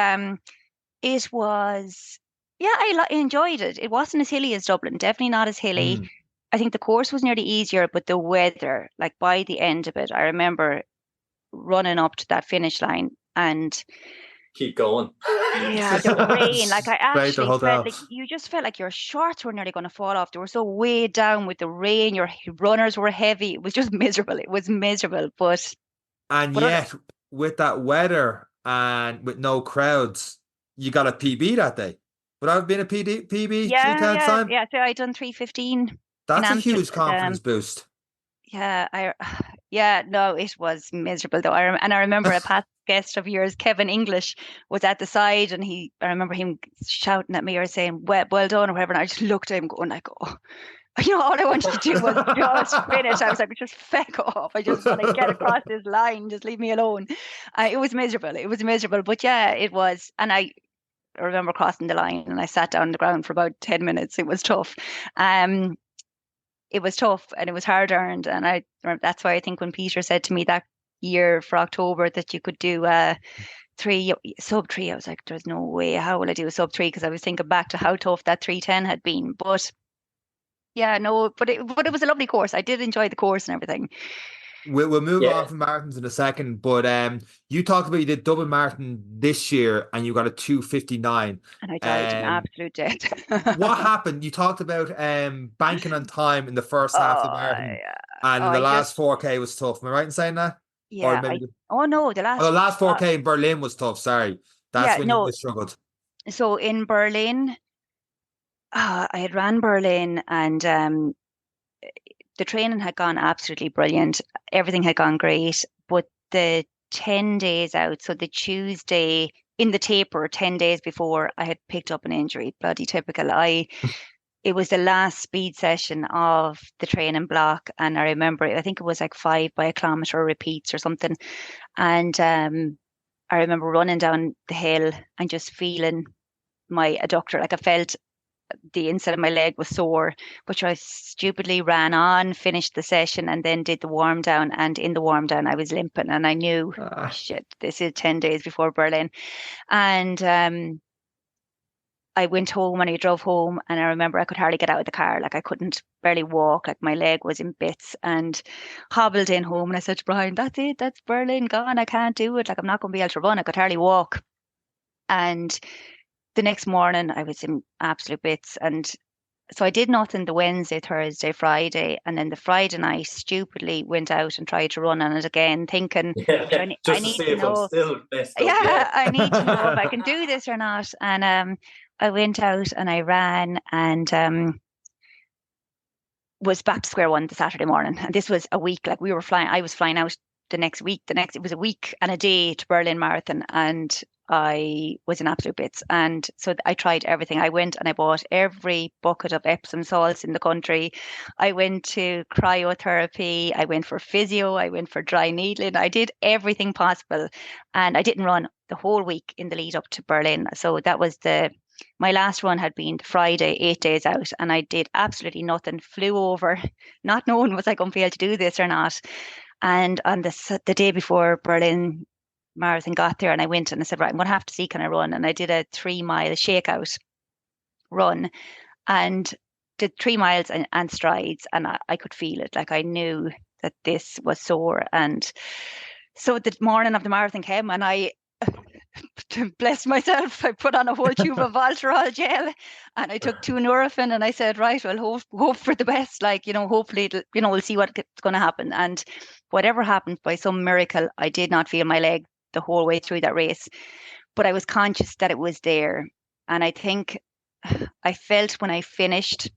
it was, yeah, I enjoyed it. It wasn't as hilly as Dublin. Definitely not as hilly. Mm. I think the course was nearly easier, but the weather, like by the end of it, I remember running up to that finish line and Keep going. yeah, the rain. Like, I Straight to the actually felt hotel. like you just felt like your shorts were nearly going to fall off. They were so weighed down with the rain. Your runners were heavy. It was just miserable. It was miserable. And But yet, with that weather and with no crowds, you got a PB that day. Would I have been a PB yeah, 310 yeah, time? yeah. So I done 3:15 in That's a huge confidence Amsterdam. boost. Yeah, yeah, no, it was miserable though. And I remember a past guest of yours, Kevin English, was at the side, and I remember him shouting at me or saying, well done, or whatever. And I just looked at him going like, oh, all I wanted to do was just finish. I was like, just feck off. I just want to get across this line. Just leave me alone. It was miserable. It was miserable. But yeah, it was. And I remember crossing the line, and I sat down on the ground for about 10 minutes. It was tough. It was tough, and it was hard earned. And that's why I think when Peter said to me that year for October that you could do sub 3, I was like, there's no way. How will I do a sub 3? Because I was thinking back to how tough that 3:10 had been. But yeah, no, but it was a lovely course. I did enjoy the course and everything. We'll move Yeah. on from marathons in a second, but you talked about you did Dublin Marathon this year and you got a 2:59. And I died an absolute death. What happened? You talked about banking on time in the first half of the Oh, marathon, yeah. and Oh, the I last just, 4K was tough. Am I right in saying that? Or yeah, maybe oh no, the last 4K in Berlin was tough. Sorry, that's yeah, when no. you struggled. So in Berlin, I had ran Berlin, and the training had gone absolutely brilliant. Everything had gone great, but the 10 days out, so the Tuesday in the taper, 10 days before, I had picked up an injury. Bloody typical. It was the last speed session of the training block, and I remember I think it was like 5 by a kilometer repeats or something. And I remember running down the hill and just feeling my adductor, like I felt the inside of my leg was sore, but I stupidly ran on, finished the session, and then did the warm down. And in the warm down, I was limping, and I knew, shit, this is 10 days before Berlin. And I went home, and I drove home, and I remember I could hardly get out of the car. Like, I couldn't barely walk. Like, my leg was in bits, and hobbled in home. And I said to Brian, that's it. That's Berlin gone. I can't do it. Like, I'm not going to be able to run. I could hardly walk. And the next morning I was in absolute bits. And so I did nothing the Wednesday, Thursday, Friday. And then the Friday night, stupidly went out and tried to run on it again, thinking, Yeah, I just to need see to if I'm know. still messed up. Yeah, I need to know if I can do this or not. And I went out and I ran, and was back to square one the Saturday morning. And this was a week, like I was flying out the next week. It was a week and a day to Berlin Marathon, and I was in absolute bits. And so I tried everything. I went and I bought every bucket of Epsom salts in the country. I went to cryotherapy. I went for physio. I went for dry needling. I did everything possible. And I didn't run the whole week in the lead up to Berlin. So that was my last run had been Friday, 8 days out, and I did absolutely nothing. Flew over, not knowing was I going to be able to do this or not. And on the day before Berlin Marathon got there, and I went and I said, right, I'm going to have to see, can I run? And I did a 3-mile shakeout run, and did 3 miles and strides, and I could feel it. Like, I knew that this was sore. And so the morning of the marathon came, and I to bless myself, I put on a whole tube of Voltarol gel, and I took 2 Nurofen, and I said, right, well, hope for the best. Like, hopefully, we'll see what's going to happen. And whatever happened, by some miracle, I did not feel my leg the whole way through that race. But I was conscious that it was there. And I think I felt when I finished,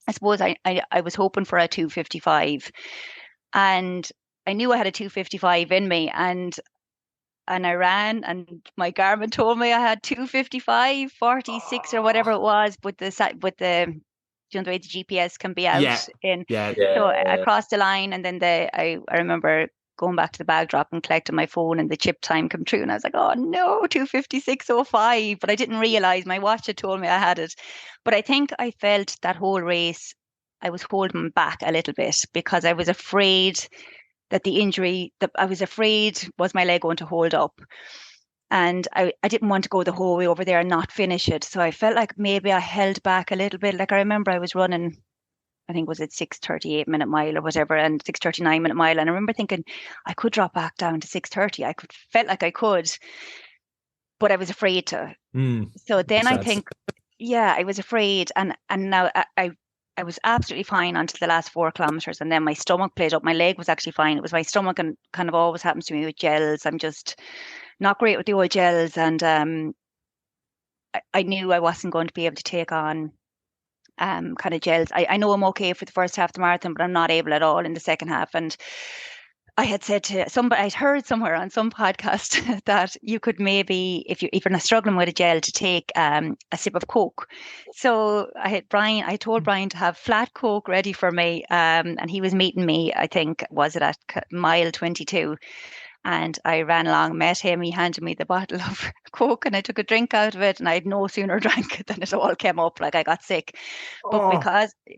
I suppose I was hoping for a 2:55, and I knew I had a 2:55 in me, and I ran, and my Garmin told me I had 2:55:46 or whatever it was, but the the way the GPS can be out in. So I crossed the line, and then I remember going back to the bag drop and collecting my phone, and the chip time come true, and I was like, oh no, 2:56:05, but I didn't realize my watch had told me I had it. But I think I felt that whole race I was holding back a little bit, because I was afraid that the injury, that I was afraid was my leg going to hold up. And I didn't want to go the whole way over there and not finish it. So I felt like maybe I held back a little bit. Like, I remember I was running, I think was it 6:38 minute mile or whatever, and 6:39 minute mile. And I remember thinking I could drop back down to 6:30. Felt like I could, but I was afraid to. So then I think, I was afraid. And now I was absolutely fine until the last 4 kilometers, and then my stomach played up. My leg was actually fine. It was my stomach, and kind of always happens to me with gels. I'm just not great with the old gels, and I knew I wasn't going to be able to take on kind of gels. I know I'm okay for the first half of the marathon, but I'm not able at all in the second half. And I had said to somebody, I'd heard somewhere on some podcast that you could maybe, if you're not struggling with a gel, to take a sip of Coke. So I told Brian to have flat Coke ready for me, and he was meeting me, I think, was it at mile 22? And I ran along, met him, he handed me the bottle of Coke, and I took a drink out of it, and I had no sooner drank it than it all came up, like I got sick. But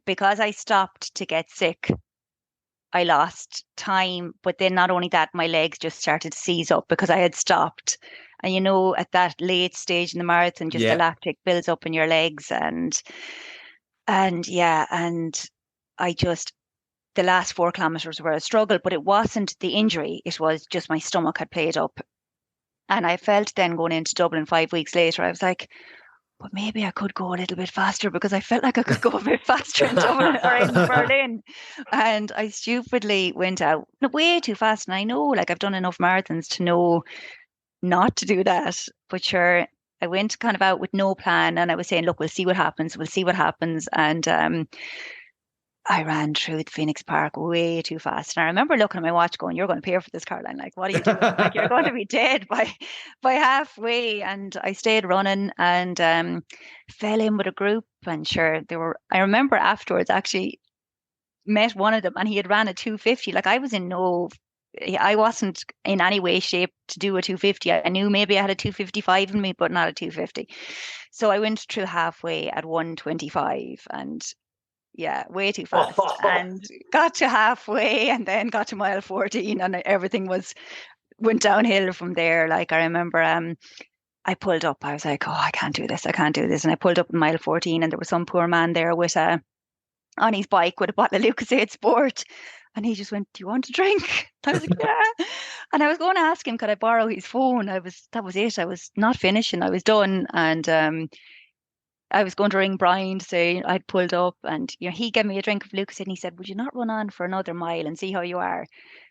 because I stopped to get sick, I lost time. But then not only that, my legs just started to seize up because I had stopped. And at that late stage in the marathon, just the lactic builds up in your legs, and I just, the last 4 kilometers were a struggle. But it wasn't the injury, it was just my stomach had played up. And I felt then, going into Dublin 5 weeks later, I was like, but maybe I could go a little bit faster, because I felt like I could go a bit faster in Dublin or in Berlin. And I stupidly went out way too fast. And I know, like, I've done enough marathons to know not to do that. But sure, I went kind of out with no plan, and I was saying, look, we'll see what happens. We'll see what happens. And I ran through the Phoenix Park way too fast. And I remember looking at my watch going, you're going to pay for this, Caroline. Like, what are you doing? Like, you're going to be dead by halfway. And I stayed running, and fell in with a group. And sure, I remember afterwards actually met one of them, and he had ran a 2:50. Like, I wasn't in any way shape to do a 2:50. I knew maybe I had a 2:55 in me, but not a 2:50. So I went through halfway at 1:25, and way too fast, and got to halfway, and then got to mile 14, and everything went downhill from there. Like, I remember I pulled up, I was like, oh, I can't do this. And I pulled up in mile 14, and there was some poor man there with on his bike with a bottle of Lucozade Sport, and he just went, do you want a drink? I was like, yeah. And I was going to ask him, could I borrow his phone? That was it. I was not finishing, I was done. And I was going to ring Brian to say I'd pulled up, and he gave me a drink of Lucas, and he said, would you not run on for another mile and see how you are?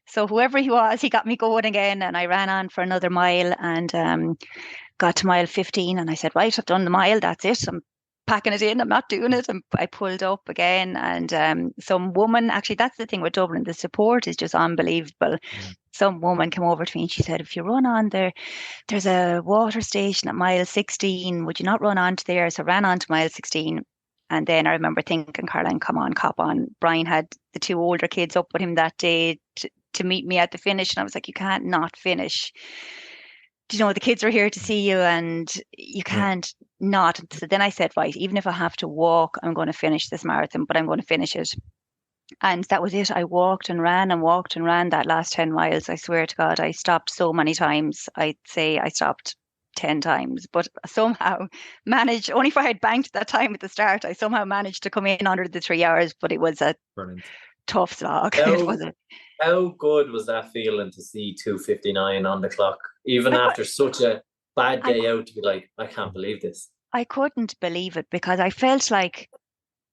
So whoever he was, he got me going again, and I ran on for another mile, and got to mile 15, and I said, right, I've done the mile, that's it, I'm packing it in, I'm not doing it. And I pulled up again, and some woman, actually, that's the thing with Dublin, the support is just unbelievable. Some woman came over to me, and she said, if you run on there's a water station at mile 16, would you not run on to there? So I ran on to mile 16. And then I remember thinking, Caroline, come on, cop on. Brian had the 2 older kids up with him that day to meet me at the finish, and I was like, you can't not finish. The kids are here to see you, and you can't not. So then I said, right, even if I have to walk, I'm going to finish this marathon, but I'm going to finish it. And that was it. I walked and ran that last 10 miles. I swear to God, I stopped so many times. I'd say I stopped 10 times, but somehow managed, only if I had banked that time at the start, I somehow managed to come in under the 3 hours, but it was a tough slog. How good was that feeling to see 2:59 on the clock, even after such a bad I, day out to be like, I can't believe this. I couldn't believe it because I felt like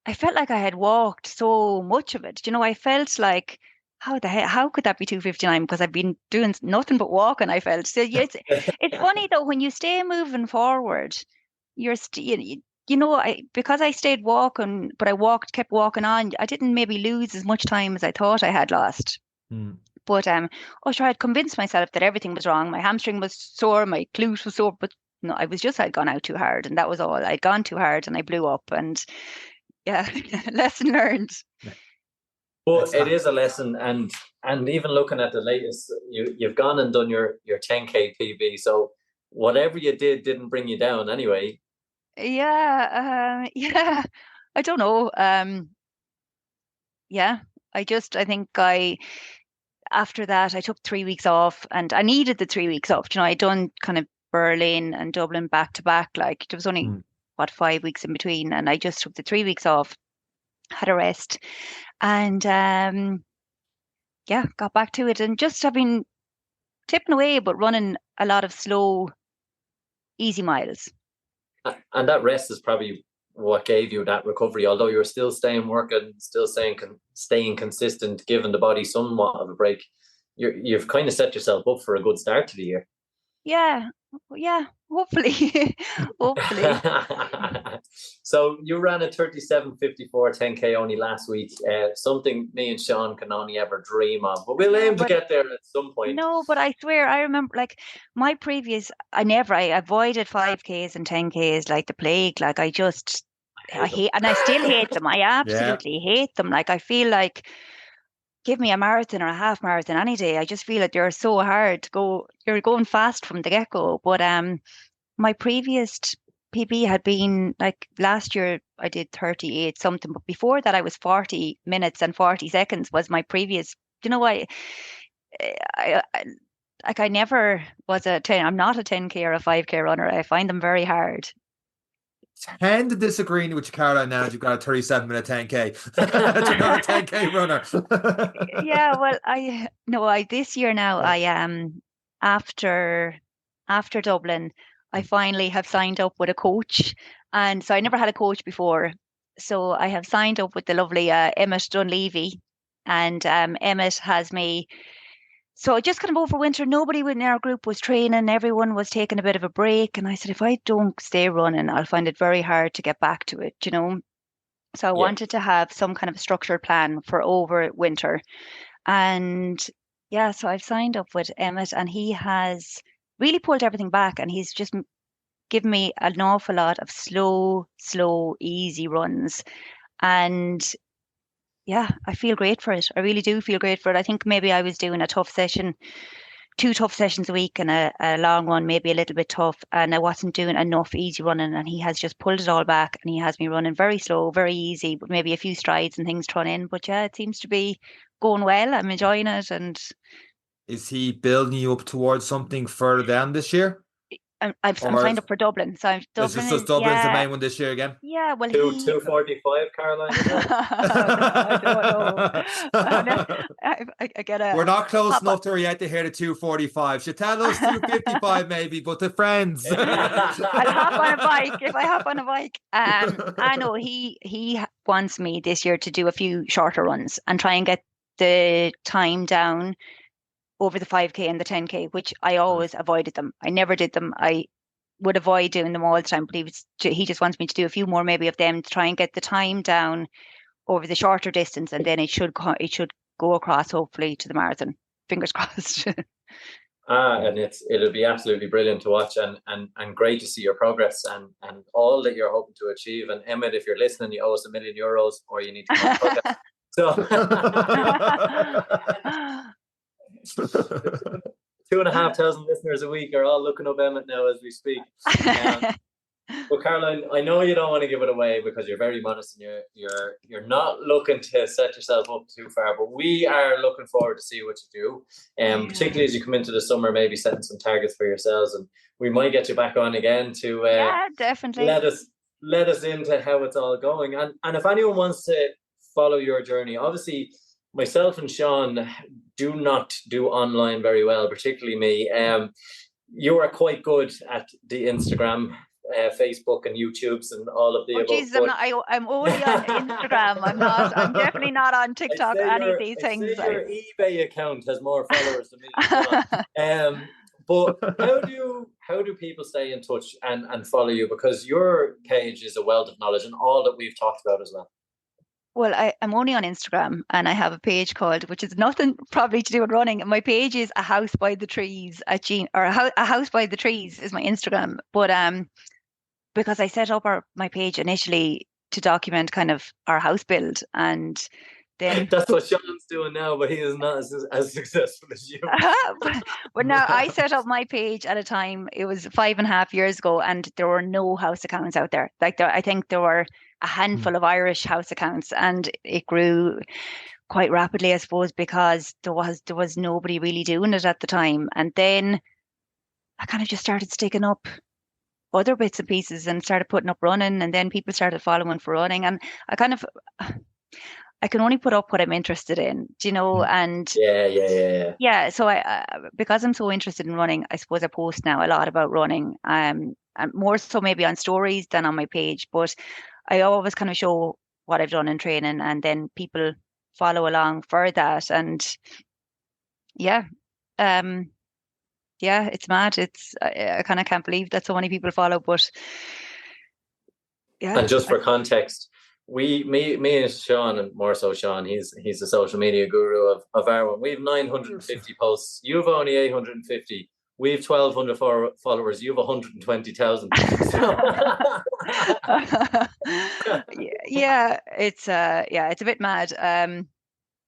I had walked so much of it. You know, I felt like how could that be 2:59? Because I've been doing nothing but walking, I felt. So yeah, it's funny though when you stay moving forward, you're you know, because I stayed walking, but kept walking on. I didn't maybe lose as much time as I thought I had lost. Mm. But oh sure, I'd convinced myself that everything was wrong. My hamstring was sore, my glute was sore, but no, I'd gone out too hard, and that was all. I'd gone too hard, and I blew up, and yeah, lesson learned. But it is a lesson, and even looking at the latest, you've gone and done your 10K PB. So whatever you did didn't bring you down anyway. Yeah, yeah. I don't know. Yeah, I think after that, I took 3 weeks off and I needed the 3 weeks off. You know, I'd done kind of Berlin and Dublin back to back. Like there was only, what, 5 weeks in between. And I just took the 3 weeks off, had a rest, and yeah, got back to it and just have been tipping away, but running a lot of slow, easy miles. And that rest is probably what gave you that recovery. Although you're still staying working, still staying consistent, giving the body somewhat of a break. You've kind of set yourself up for a good start to the year. Yeah, yeah, hopefully. Hopefully. So you ran a 37:54 10K only last week. Something me and Sean can only ever dream of. But we'll aim to get there at some point. No, but I swear, I remember like my previous, I avoided 5Ks and 10Ks like the plague. Like I hate, and I still hate them. I absolutely hate them. Like I feel like give me a marathon or a half marathon any day. I just feel like they're so hard to go. You're going fast from the get-go. But my previous PB had been like last year I did 38 something, but before that I was 40 minutes and 40 seconds was my previous. You know, I like I never was a 10. I'm not a 10K or a 5K runner. I find them very hard. Tend to disagree with you, Caroline, now that you've got a 37-minute 10K. You're not a 10K runner. Yeah, well, I this year now I am after Dublin, I finally have signed up with a coach. And so I never had a coach before. So I have signed up with the lovely Emmett Dunleavy. And Emmett has me. So just kind of over winter, nobody in our group was training. Everyone was taking a bit of a break. And I said, if I don't stay running, I'll find it very hard to get back to it, you know. So I wanted to have some kind of structured plan for over winter. And yeah, so I've signed up with Emmett and he has really pulled everything back and he's just given me an awful lot of slow, easy runs. And yeah, I feel great for it. I really do feel great for it. I think maybe I was doing a tough session, 2 tough sessions a week and a long one, maybe a little bit tough. And I wasn't doing enough easy running. And he has just pulled it all back and he has me running very slow, very easy, but maybe a few strides and things thrown in. But yeah, it seems to be going well. I'm enjoying it. And is he building you up towards something further down this year? I'm signed up for Dublin. So Dublin is Dublin's the main one this year again? Yeah, well, 2:45, Caroline. I don't know. I get a. We're not close enough to her yet to hear the 2:45. She tell us 2:55 maybe, but the friends. I'll hop on a bike if I hop on a bike. I know he wants me this year to do a few shorter runs and try and get the time down over the 5K and the 10K, which I always avoided them. I never did them. I would avoid doing them all the time, but he just wants me to do a few more maybe of them to try and get the time down over the shorter distance, and then it should go across hopefully to the marathon. Fingers crossed. And it'll be absolutely brilliant to watch and great to see your progress and all that you're hoping to achieve. And Emmett, if you're listening, you owe us €1 million or you need to come on the podcast. So 2,500 listeners a week are all looking up Emmett now as we speak. But Caroline, I know you don't want to give it away because you're very modest and you're not looking to set yourself up too far, but we are looking forward to see what you do. Particularly as you come into the summer, maybe setting some targets for yourselves, and we might get you back on again to definitely let us into how it's all going. And if anyone wants to follow your journey, obviously myself and Sean do not do online very well, particularly me. you are quite good at the Instagram, Facebook, and YouTubes and all of the above. Jesus, I'm only on Instagram. I'm definitely not on TikTok or any of these things. Your eBay account has more followers than me. But how do people stay in touch and follow you? Because your page is a wealth of knowledge and all that we've talked about as well. Well, I'm only on Instagram, and I have a page called, which is nothing probably to do with running. My page is a house by the trees a house by the trees is my Instagram. But because I set up my page initially to document kind of our house build, and then that's what Sean's doing now, but he is not as successful as you. But now I set up my page at a time, it was 5.5 years ago, and there were no house accounts out there. I think there were a handful of Irish house accounts, and it grew quite rapidly, I suppose, because there was nobody really doing it at the time. And then I kind of just started sticking up other bits and pieces and started putting up running, and then people started following for running, and I can only put up what I'm interested in, and yeah. So I because I'm so interested in running, I suppose I post now a lot about running, and more so maybe on stories than on my page, but I always kind of show what I've done in training, and then people follow along for that. And yeah, it's mad. I kind of can't believe that so many people follow, but yeah. And just for context, me and Sean, and more so Sean, he's the social media guru of our one. We have 950 posts. You have only 850. We have 1,200 followers. You have 120,000. Yeah, it's a bit mad.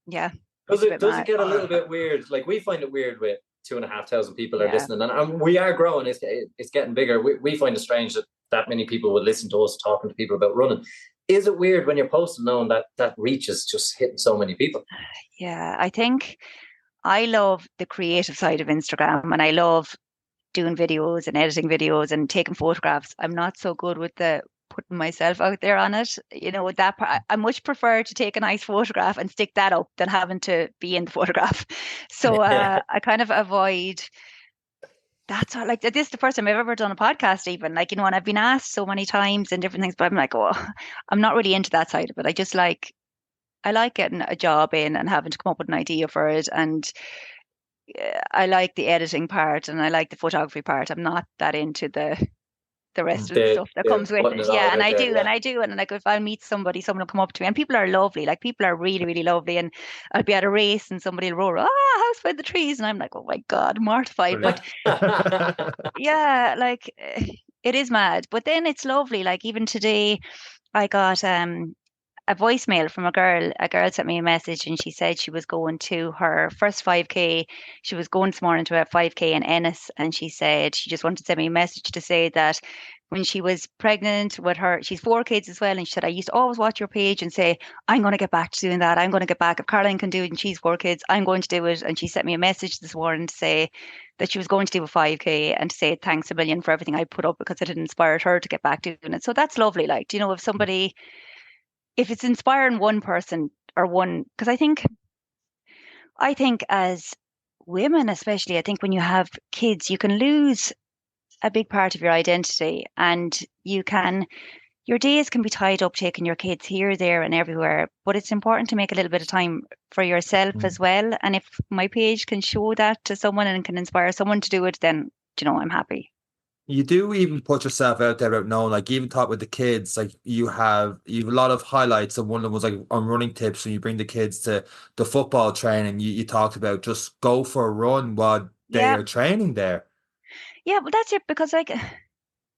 Yeah. Does it get a little bit weird? Like, we find it weird with 2,500 people are listening, and we are growing. It's getting bigger. We find it strange that many people would listen to us talking to people about running. Is it weird when you're posting knowing that reach is just hitting so many people? Yeah, I think I love the creative side of Instagram, and I love doing videos and editing videos and taking photographs. I'm not so good with the putting myself out there on it. With that part, I much prefer to take a nice photograph and stick that up than having to be in the photograph. So I kind of avoid. That's all. Like, this is the first time I've ever done a podcast, even, and I've been asked so many times and different things, but I'm like, oh, I'm not really into that side of it. I like getting a job in and having to come up with an idea for it, and I like the editing part and I like the photography part. I'm not that into the rest of the stuff that comes with it. Yeah, and I do. And like, if I meet somebody, someone will come up to me, and people are lovely. Like, people are really, really lovely. And I'll be at a race and somebody will roar, house by the trees. And I'm like, oh my God, mortified. But yeah, like, it is mad. But then it's lovely. Like, even today, I got a voicemail from a girl. A girl sent me a message, and she said she was going to her first 5K. She was going this morning to a 5K in Ennis, and she said she just wanted to send me a message to say that when she was pregnant with she's 4 kids as well, and she said, I used to always watch your page and say, I'm going to get back to doing that. I'm going to get back. If Caroline can do it and she's 4 kids, I'm going to do it. And she sent me a message this morning to say that she was going to do a 5K and to say thanks a million for everything I put up, because it had inspired her to get back doing it. So that's lovely. Like, if it's inspiring one person or one, because I think as women, especially, I think when you have kids, you can lose a big part of your identity, and your days can be tied up taking your kids here, there, and everywhere. But it's important to make a little bit of time for yourself as well. And if my page can show that to someone and can inspire someone to do it, then I'm happy. You do even put yourself out there about knowing, like, even talk with the kids, like you have a lot of highlights, and one of them was like on running tips, and you bring the kids to the football training. You talked about just go for a run while they are training there. Yeah, but that's it, because like,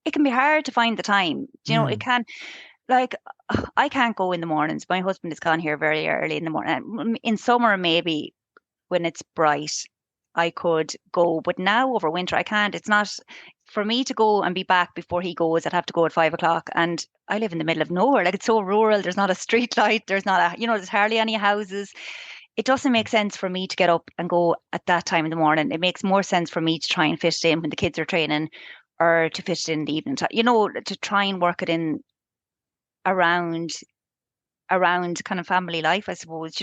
it can be hard to find the time. It can, like, I can't go in the mornings. My husband is gone here very early in the morning. In summer, maybe when it's bright, I could go, but now over winter I can't. It's not for me to go and be back before he goes. I'd have to go at 5 o'clock, and I live in the middle of nowhere. Like, it's so rural. There's not a street light. There's not there's hardly any houses. It doesn't make sense for me to get up and go at that time in the morning. It makes more sense for me to try and fit it in when the kids are training, or to fit it in the evening time, to try and work it in around kind of family life, I suppose.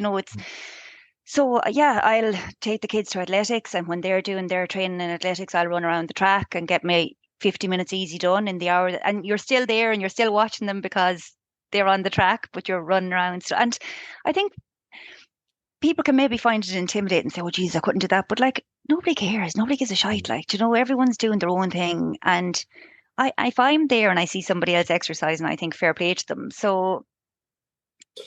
So yeah, I'll take the kids to athletics, and when they're doing their training in athletics, I'll run around the track and get my 50 minutes easy done in the hour. And you're still there and you're still watching them because they're on the track, but you're running around. So, and I think people can maybe find it intimidating and say, "Oh, geez, I couldn't do that." But like, nobody cares. Nobody gives a shite. Like, you know, everyone's doing their own thing. And if I'm there and I see somebody else exercising, I think fair play to them. So,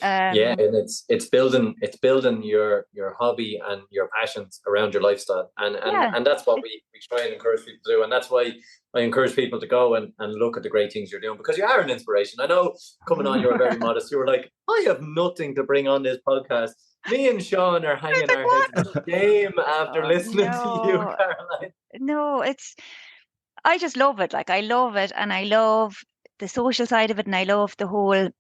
Yeah, and it's building your hobby and your passions around your lifestyle, and yeah, that's what we try and encourage people to do, and that's why I encourage people to go and look at the great things you're doing, because you are an inspiration. I know coming on, you were very modest. You were like, I have nothing to bring on this podcast. Me and Sean are hanging our heads in shame after oh, listening to you, no, Caroline. no, I just love it. Like, I love it, and I love the social side of it, and I love the whole.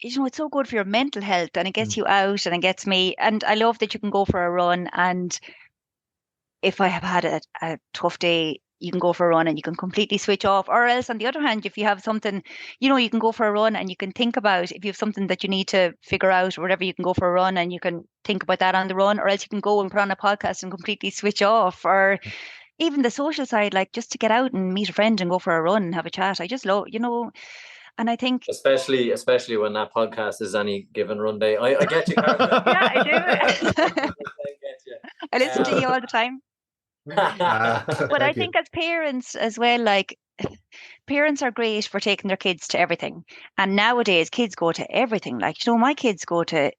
You know, it's so good for your mental health, and it gets you out, and it gets me. And I love that you can go for a run, and if I have had a tough day, you can go for a run and you can completely switch off. Or else, on the other hand, if you have something, you know, you can go for a run and you can think about, if you have something that you need to figure out or whatever, you can go for a run and you can think about that on the run. Or else you can go and put on a podcast and completely switch off. Or even the social side, like just to get out and meet a friend and go for a run and have a chat. I just love, you know, and I think, Especially when that podcast is any given run day. I get you, Caroline. yeah, I do. I get you. I listen to you all the time. But I Thank you. think as parents as well, like, parents are great for taking their kids to everything. And nowadays, kids go to everything. Like, you know, my kids go to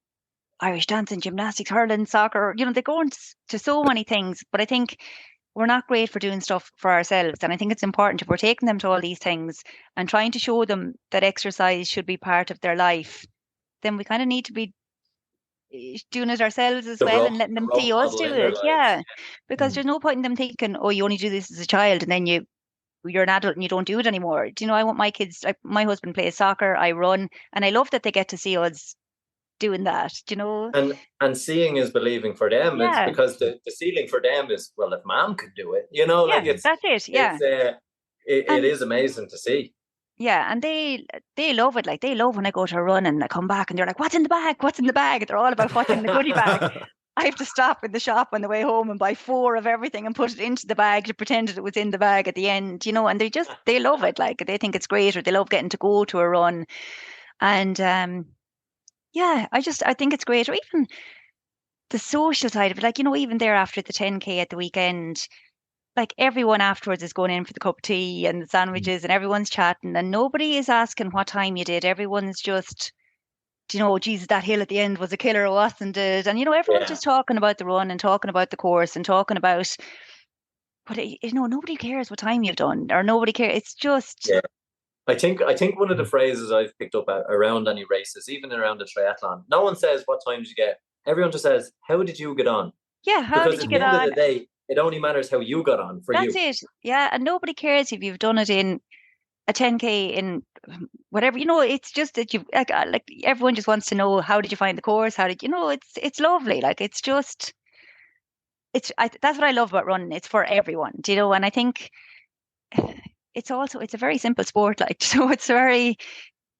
Irish dancing, gymnastics, hurling, soccer. You know, they go to so many things. But I think we're not great for doing stuff for ourselves. And I think it's important, if we're taking them to all these things and trying to show them that exercise should be part of their life, then we kind of need to be doing it ourselves as The well, role, and letting the them role see us model do in their it. lives. Yeah. Because Mm. there's no point in them thinking, oh, you only do this as a child and then you're an adult and you don't do it anymore. Do you know, I want my kids, like, my husband plays soccer, I run, and I love that they get to see us doing that. Do you know? And seeing is believing for them. It's Yeah. because the ceiling for them is, well, if mom could do it, you know, Yeah, like that's it. Yeah. it's it And is amazing to see. yeah, and they love it. Like, they love when I go to a run and I come back and they're like, "What's in the bag? What's in the bag?" They're all about what's in the goodie bag. I have to stop in the shop on the way home and buy 4 of everything and put it into the bag to pretend that it was in the bag at the end, you know, and they love it. Like, they think it's great, or they love getting to go to a run. And yeah, I think it's great. Or even the social side of it, like, you know, even there after the 10K at the weekend, like, everyone afterwards is going in for the cup of tea and the sandwiches, and everyone's chatting, and nobody is asking what time you did. Everyone's just, do you know, Jesus, that hill at the end was a killer or wasn't it? And, you know, everyone's Yeah. just talking about the run and talking about the course and talking about, but you know, nobody cares what time you've done, or nobody cares. It's just, Yeah. I think one of the phrases I've picked up around any races, even around the triathlon, no one says what time did you get. Everyone just says, how did you get on? yeah, how Because did you at the get end of on? the day, it only matters how you got on for That's you. it. Yeah, and nobody cares if you've done it in a 10K in whatever, you know. It's just that you like everyone just wants to know, how did you find the course? How did you know? It's lovely. Like, it's just, that's what I love about running. It's for everyone, do you know? And I think it's a very simple sport. Like, so it's very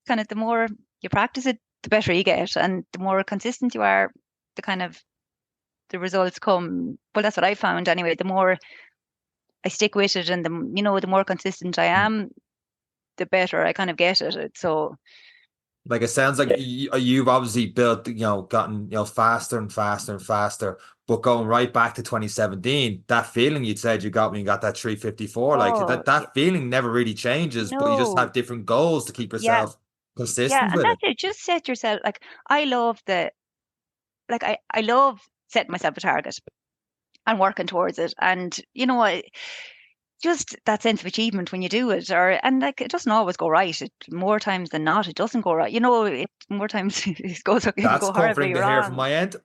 kind of, the more you practice it, the better you get, and the more consistent you are, the kind of the results come. Well, that's what I found anyway. The more I stick with it, and the more consistent I am, the better I kind of get at it. So Like, it sounds like you've obviously built, gotten, faster and faster and faster. But going right back to 2017, that feeling you said you got when you got that 354, like oh that feeling never really changes, but you just no, have different goals to keep yeah, yourself yeah, consistent and with it. that's it. Just set yourself, like, I love I love setting myself a target and working towards it, and you know, just that sense of achievement when you do it. And like, it doesn't always go right. More times than not, it doesn't go right. You know, more times it can That's go comforting horribly to hear from wrong. my end.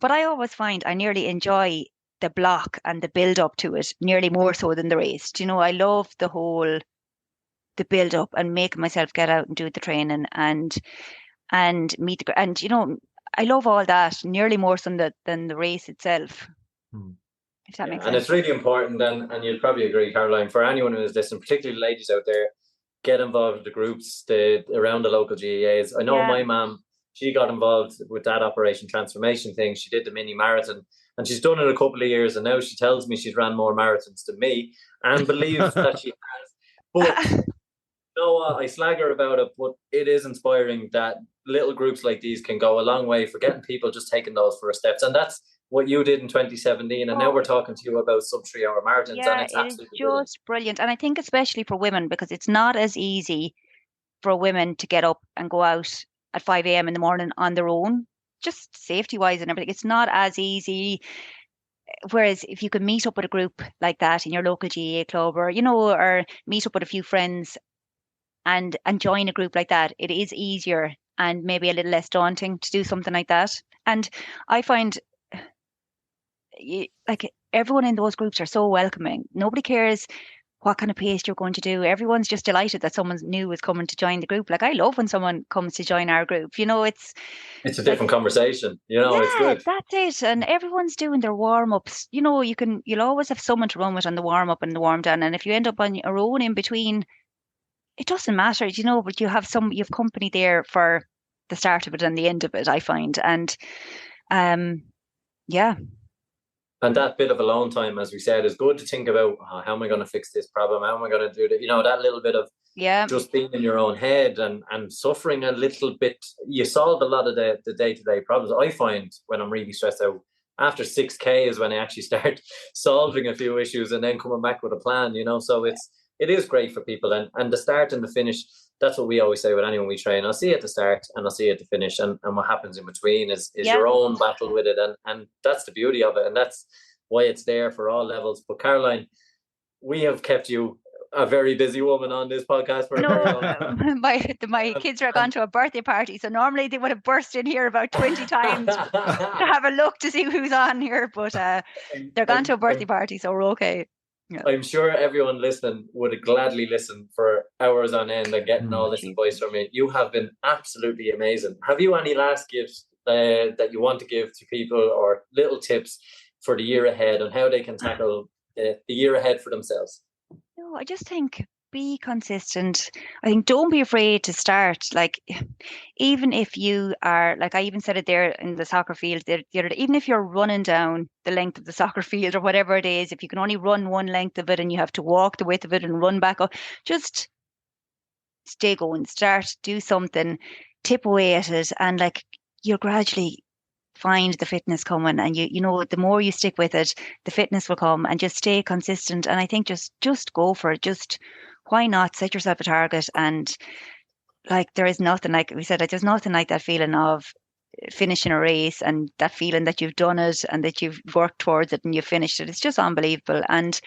But I always find I nearly enjoy the block and the build up to it nearly more so than the race. Do you know, I love the build up and making myself get out and do the training and meet and you know, I love all that nearly more so than the race itself. Hmm. If that Yeah, makes and sense. it's really important, and you'll probably agree, Caroline, for anyone who is listening, particularly ladies out there, get involved with the groups around the local GAAs. I know Yeah. my mum she got involved with that Operation Transformation thing. She did the mini marathon, and she's done it a couple of years, and now she tells me she's ran more marathons than me, and believes that she has. But you know what? I slag her about it, but it is inspiring that little groups like these can go a long way for getting people just taking those first steps. And that's what you did in 2017. And now we're talking to you about sub 3 hour marathons. Yeah, and it's absolutely just brilliant. And I think especially for women, because it's not as easy for women to get up and go out at 5 a.m. in the morning on their own, just safety wise and everything. It's not as easy. Whereas if you could meet up with a group like that in your local GAA club, or, or meet up with a few friends and join a group like that, it is easier and maybe a little less daunting to do something like that. And I find like everyone in those groups are so welcoming. Nobody cares what kind of pace you're going to do. Everyone's just delighted that someone new is coming to join the group. Like, I love when someone comes to join our group. It's a different conversation. It's good. That's it. And everyone's doing their warm-ups. You'll always have someone to run with on the warm-up and the warm-down. And if you end up on your own in between, it doesn't matter, but you have company there for the start of it and the end of it, I find. And yeah. And that bit of alone time, as we said, is good to think about, how am I going to fix this problem? How am I going to do that? That little bit of just being in your own head and suffering a little bit. You solve a lot of the day-to-day problems. I find when I'm really stressed out, after 6K is when I actually start solving a few issues and then coming back with a plan, So it is great for people. And the start and the finish, that's what we always say with anyone we train. I'll see you at the start and I'll see you at the finish. And what happens in between is your own battle with it. And that's the beauty of it. And that's why it's there for all levels. But Caroline, we have kept you a very busy woman on this podcast for a very long time. My kids are gone to a birthday party. So normally they would have burst in here about 20 times to have a look to see who's on here. But they're gone to a birthday party, so we're okay. Yeah. I'm sure everyone listening would gladly listen for hours on end and getting all this advice from you. You have been absolutely amazing. Have you any last gifts that you want to give to people, or little tips for the year ahead on how they can tackle the year ahead for themselves? No, I just think be consistent. I think don't be afraid to start. Like, even if you are, like I even said it there in the soccer field the other day, even if you're running down the length of the soccer field or whatever it is, if you can only run one length of it and you have to walk the width of it and run back up, just stay going, do something, tip away at it, and like you'll gradually find the fitness coming, and the more you stick with it, the fitness will come, and just stay consistent. And I think just go for it. Just why not set yourself a target? And like, there is nothing like we said, there's nothing like that feeling of finishing a race and that feeling that you've done it and that you've worked towards it and you've finished it. It's just unbelievable. And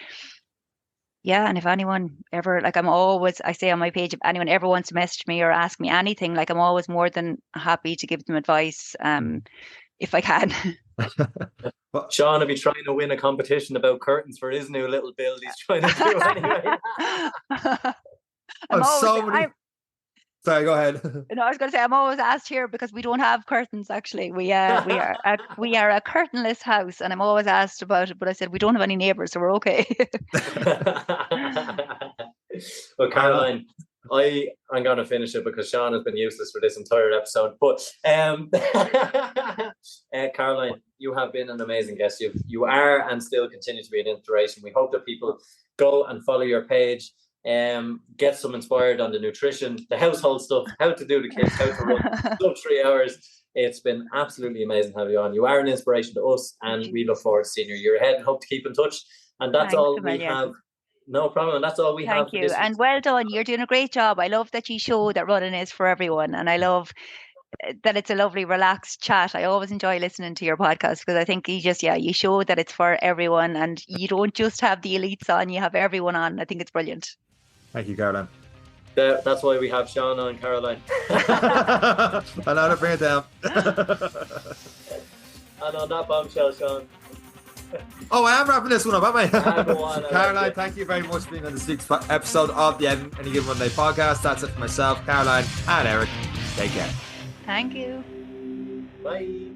yeah, and if anyone ever, like I say on my page, if anyone ever wants to message me or ask me anything, like I'm always more than happy to give them advice if I can. Sean will be trying to win a competition about curtains for his new little build he's trying to do anyway. Sorry, go ahead. No, I was going to say I'm always asked here because we don't have curtains. Actually, we are a curtainless house, and I'm always asked about it. But I said we don't have any neighbours, so we're okay. Well, Caroline, I'm going to finish it because Sean has been useless for this entire episode. But Caroline, you have been an amazing guest. You are and still continue to be an inspiration. We hope that people go and follow your page. Get some inspired on the nutrition, the household stuff, how to do the kids, how to run sub 3 hours. It's been absolutely amazing to have you on. You are an inspiration to us, and we look forward to seeing your year ahead and hope to keep in touch. And that's all we have. No problem. And that's all we have. Thank you. And well done. You're doing a great job. I love that you show that running is for everyone. And I love that it's a lovely, relaxed chat. I always enjoy listening to your podcast because I think you show that it's for everyone, and you don't just have the elites on, you have everyone on. I think it's brilliant. Thank you, Caroline. That's why we have Sean on, Caroline. I know how to bring it down. And on that bombshell, Sean. Oh, I am wrapping this one up, am I? Go on, Caroline, thank you very much for being on the 6th episode of the Any Given Monday podcast. That's it for myself, Caroline, and Eric. Take care. Thank you. Bye.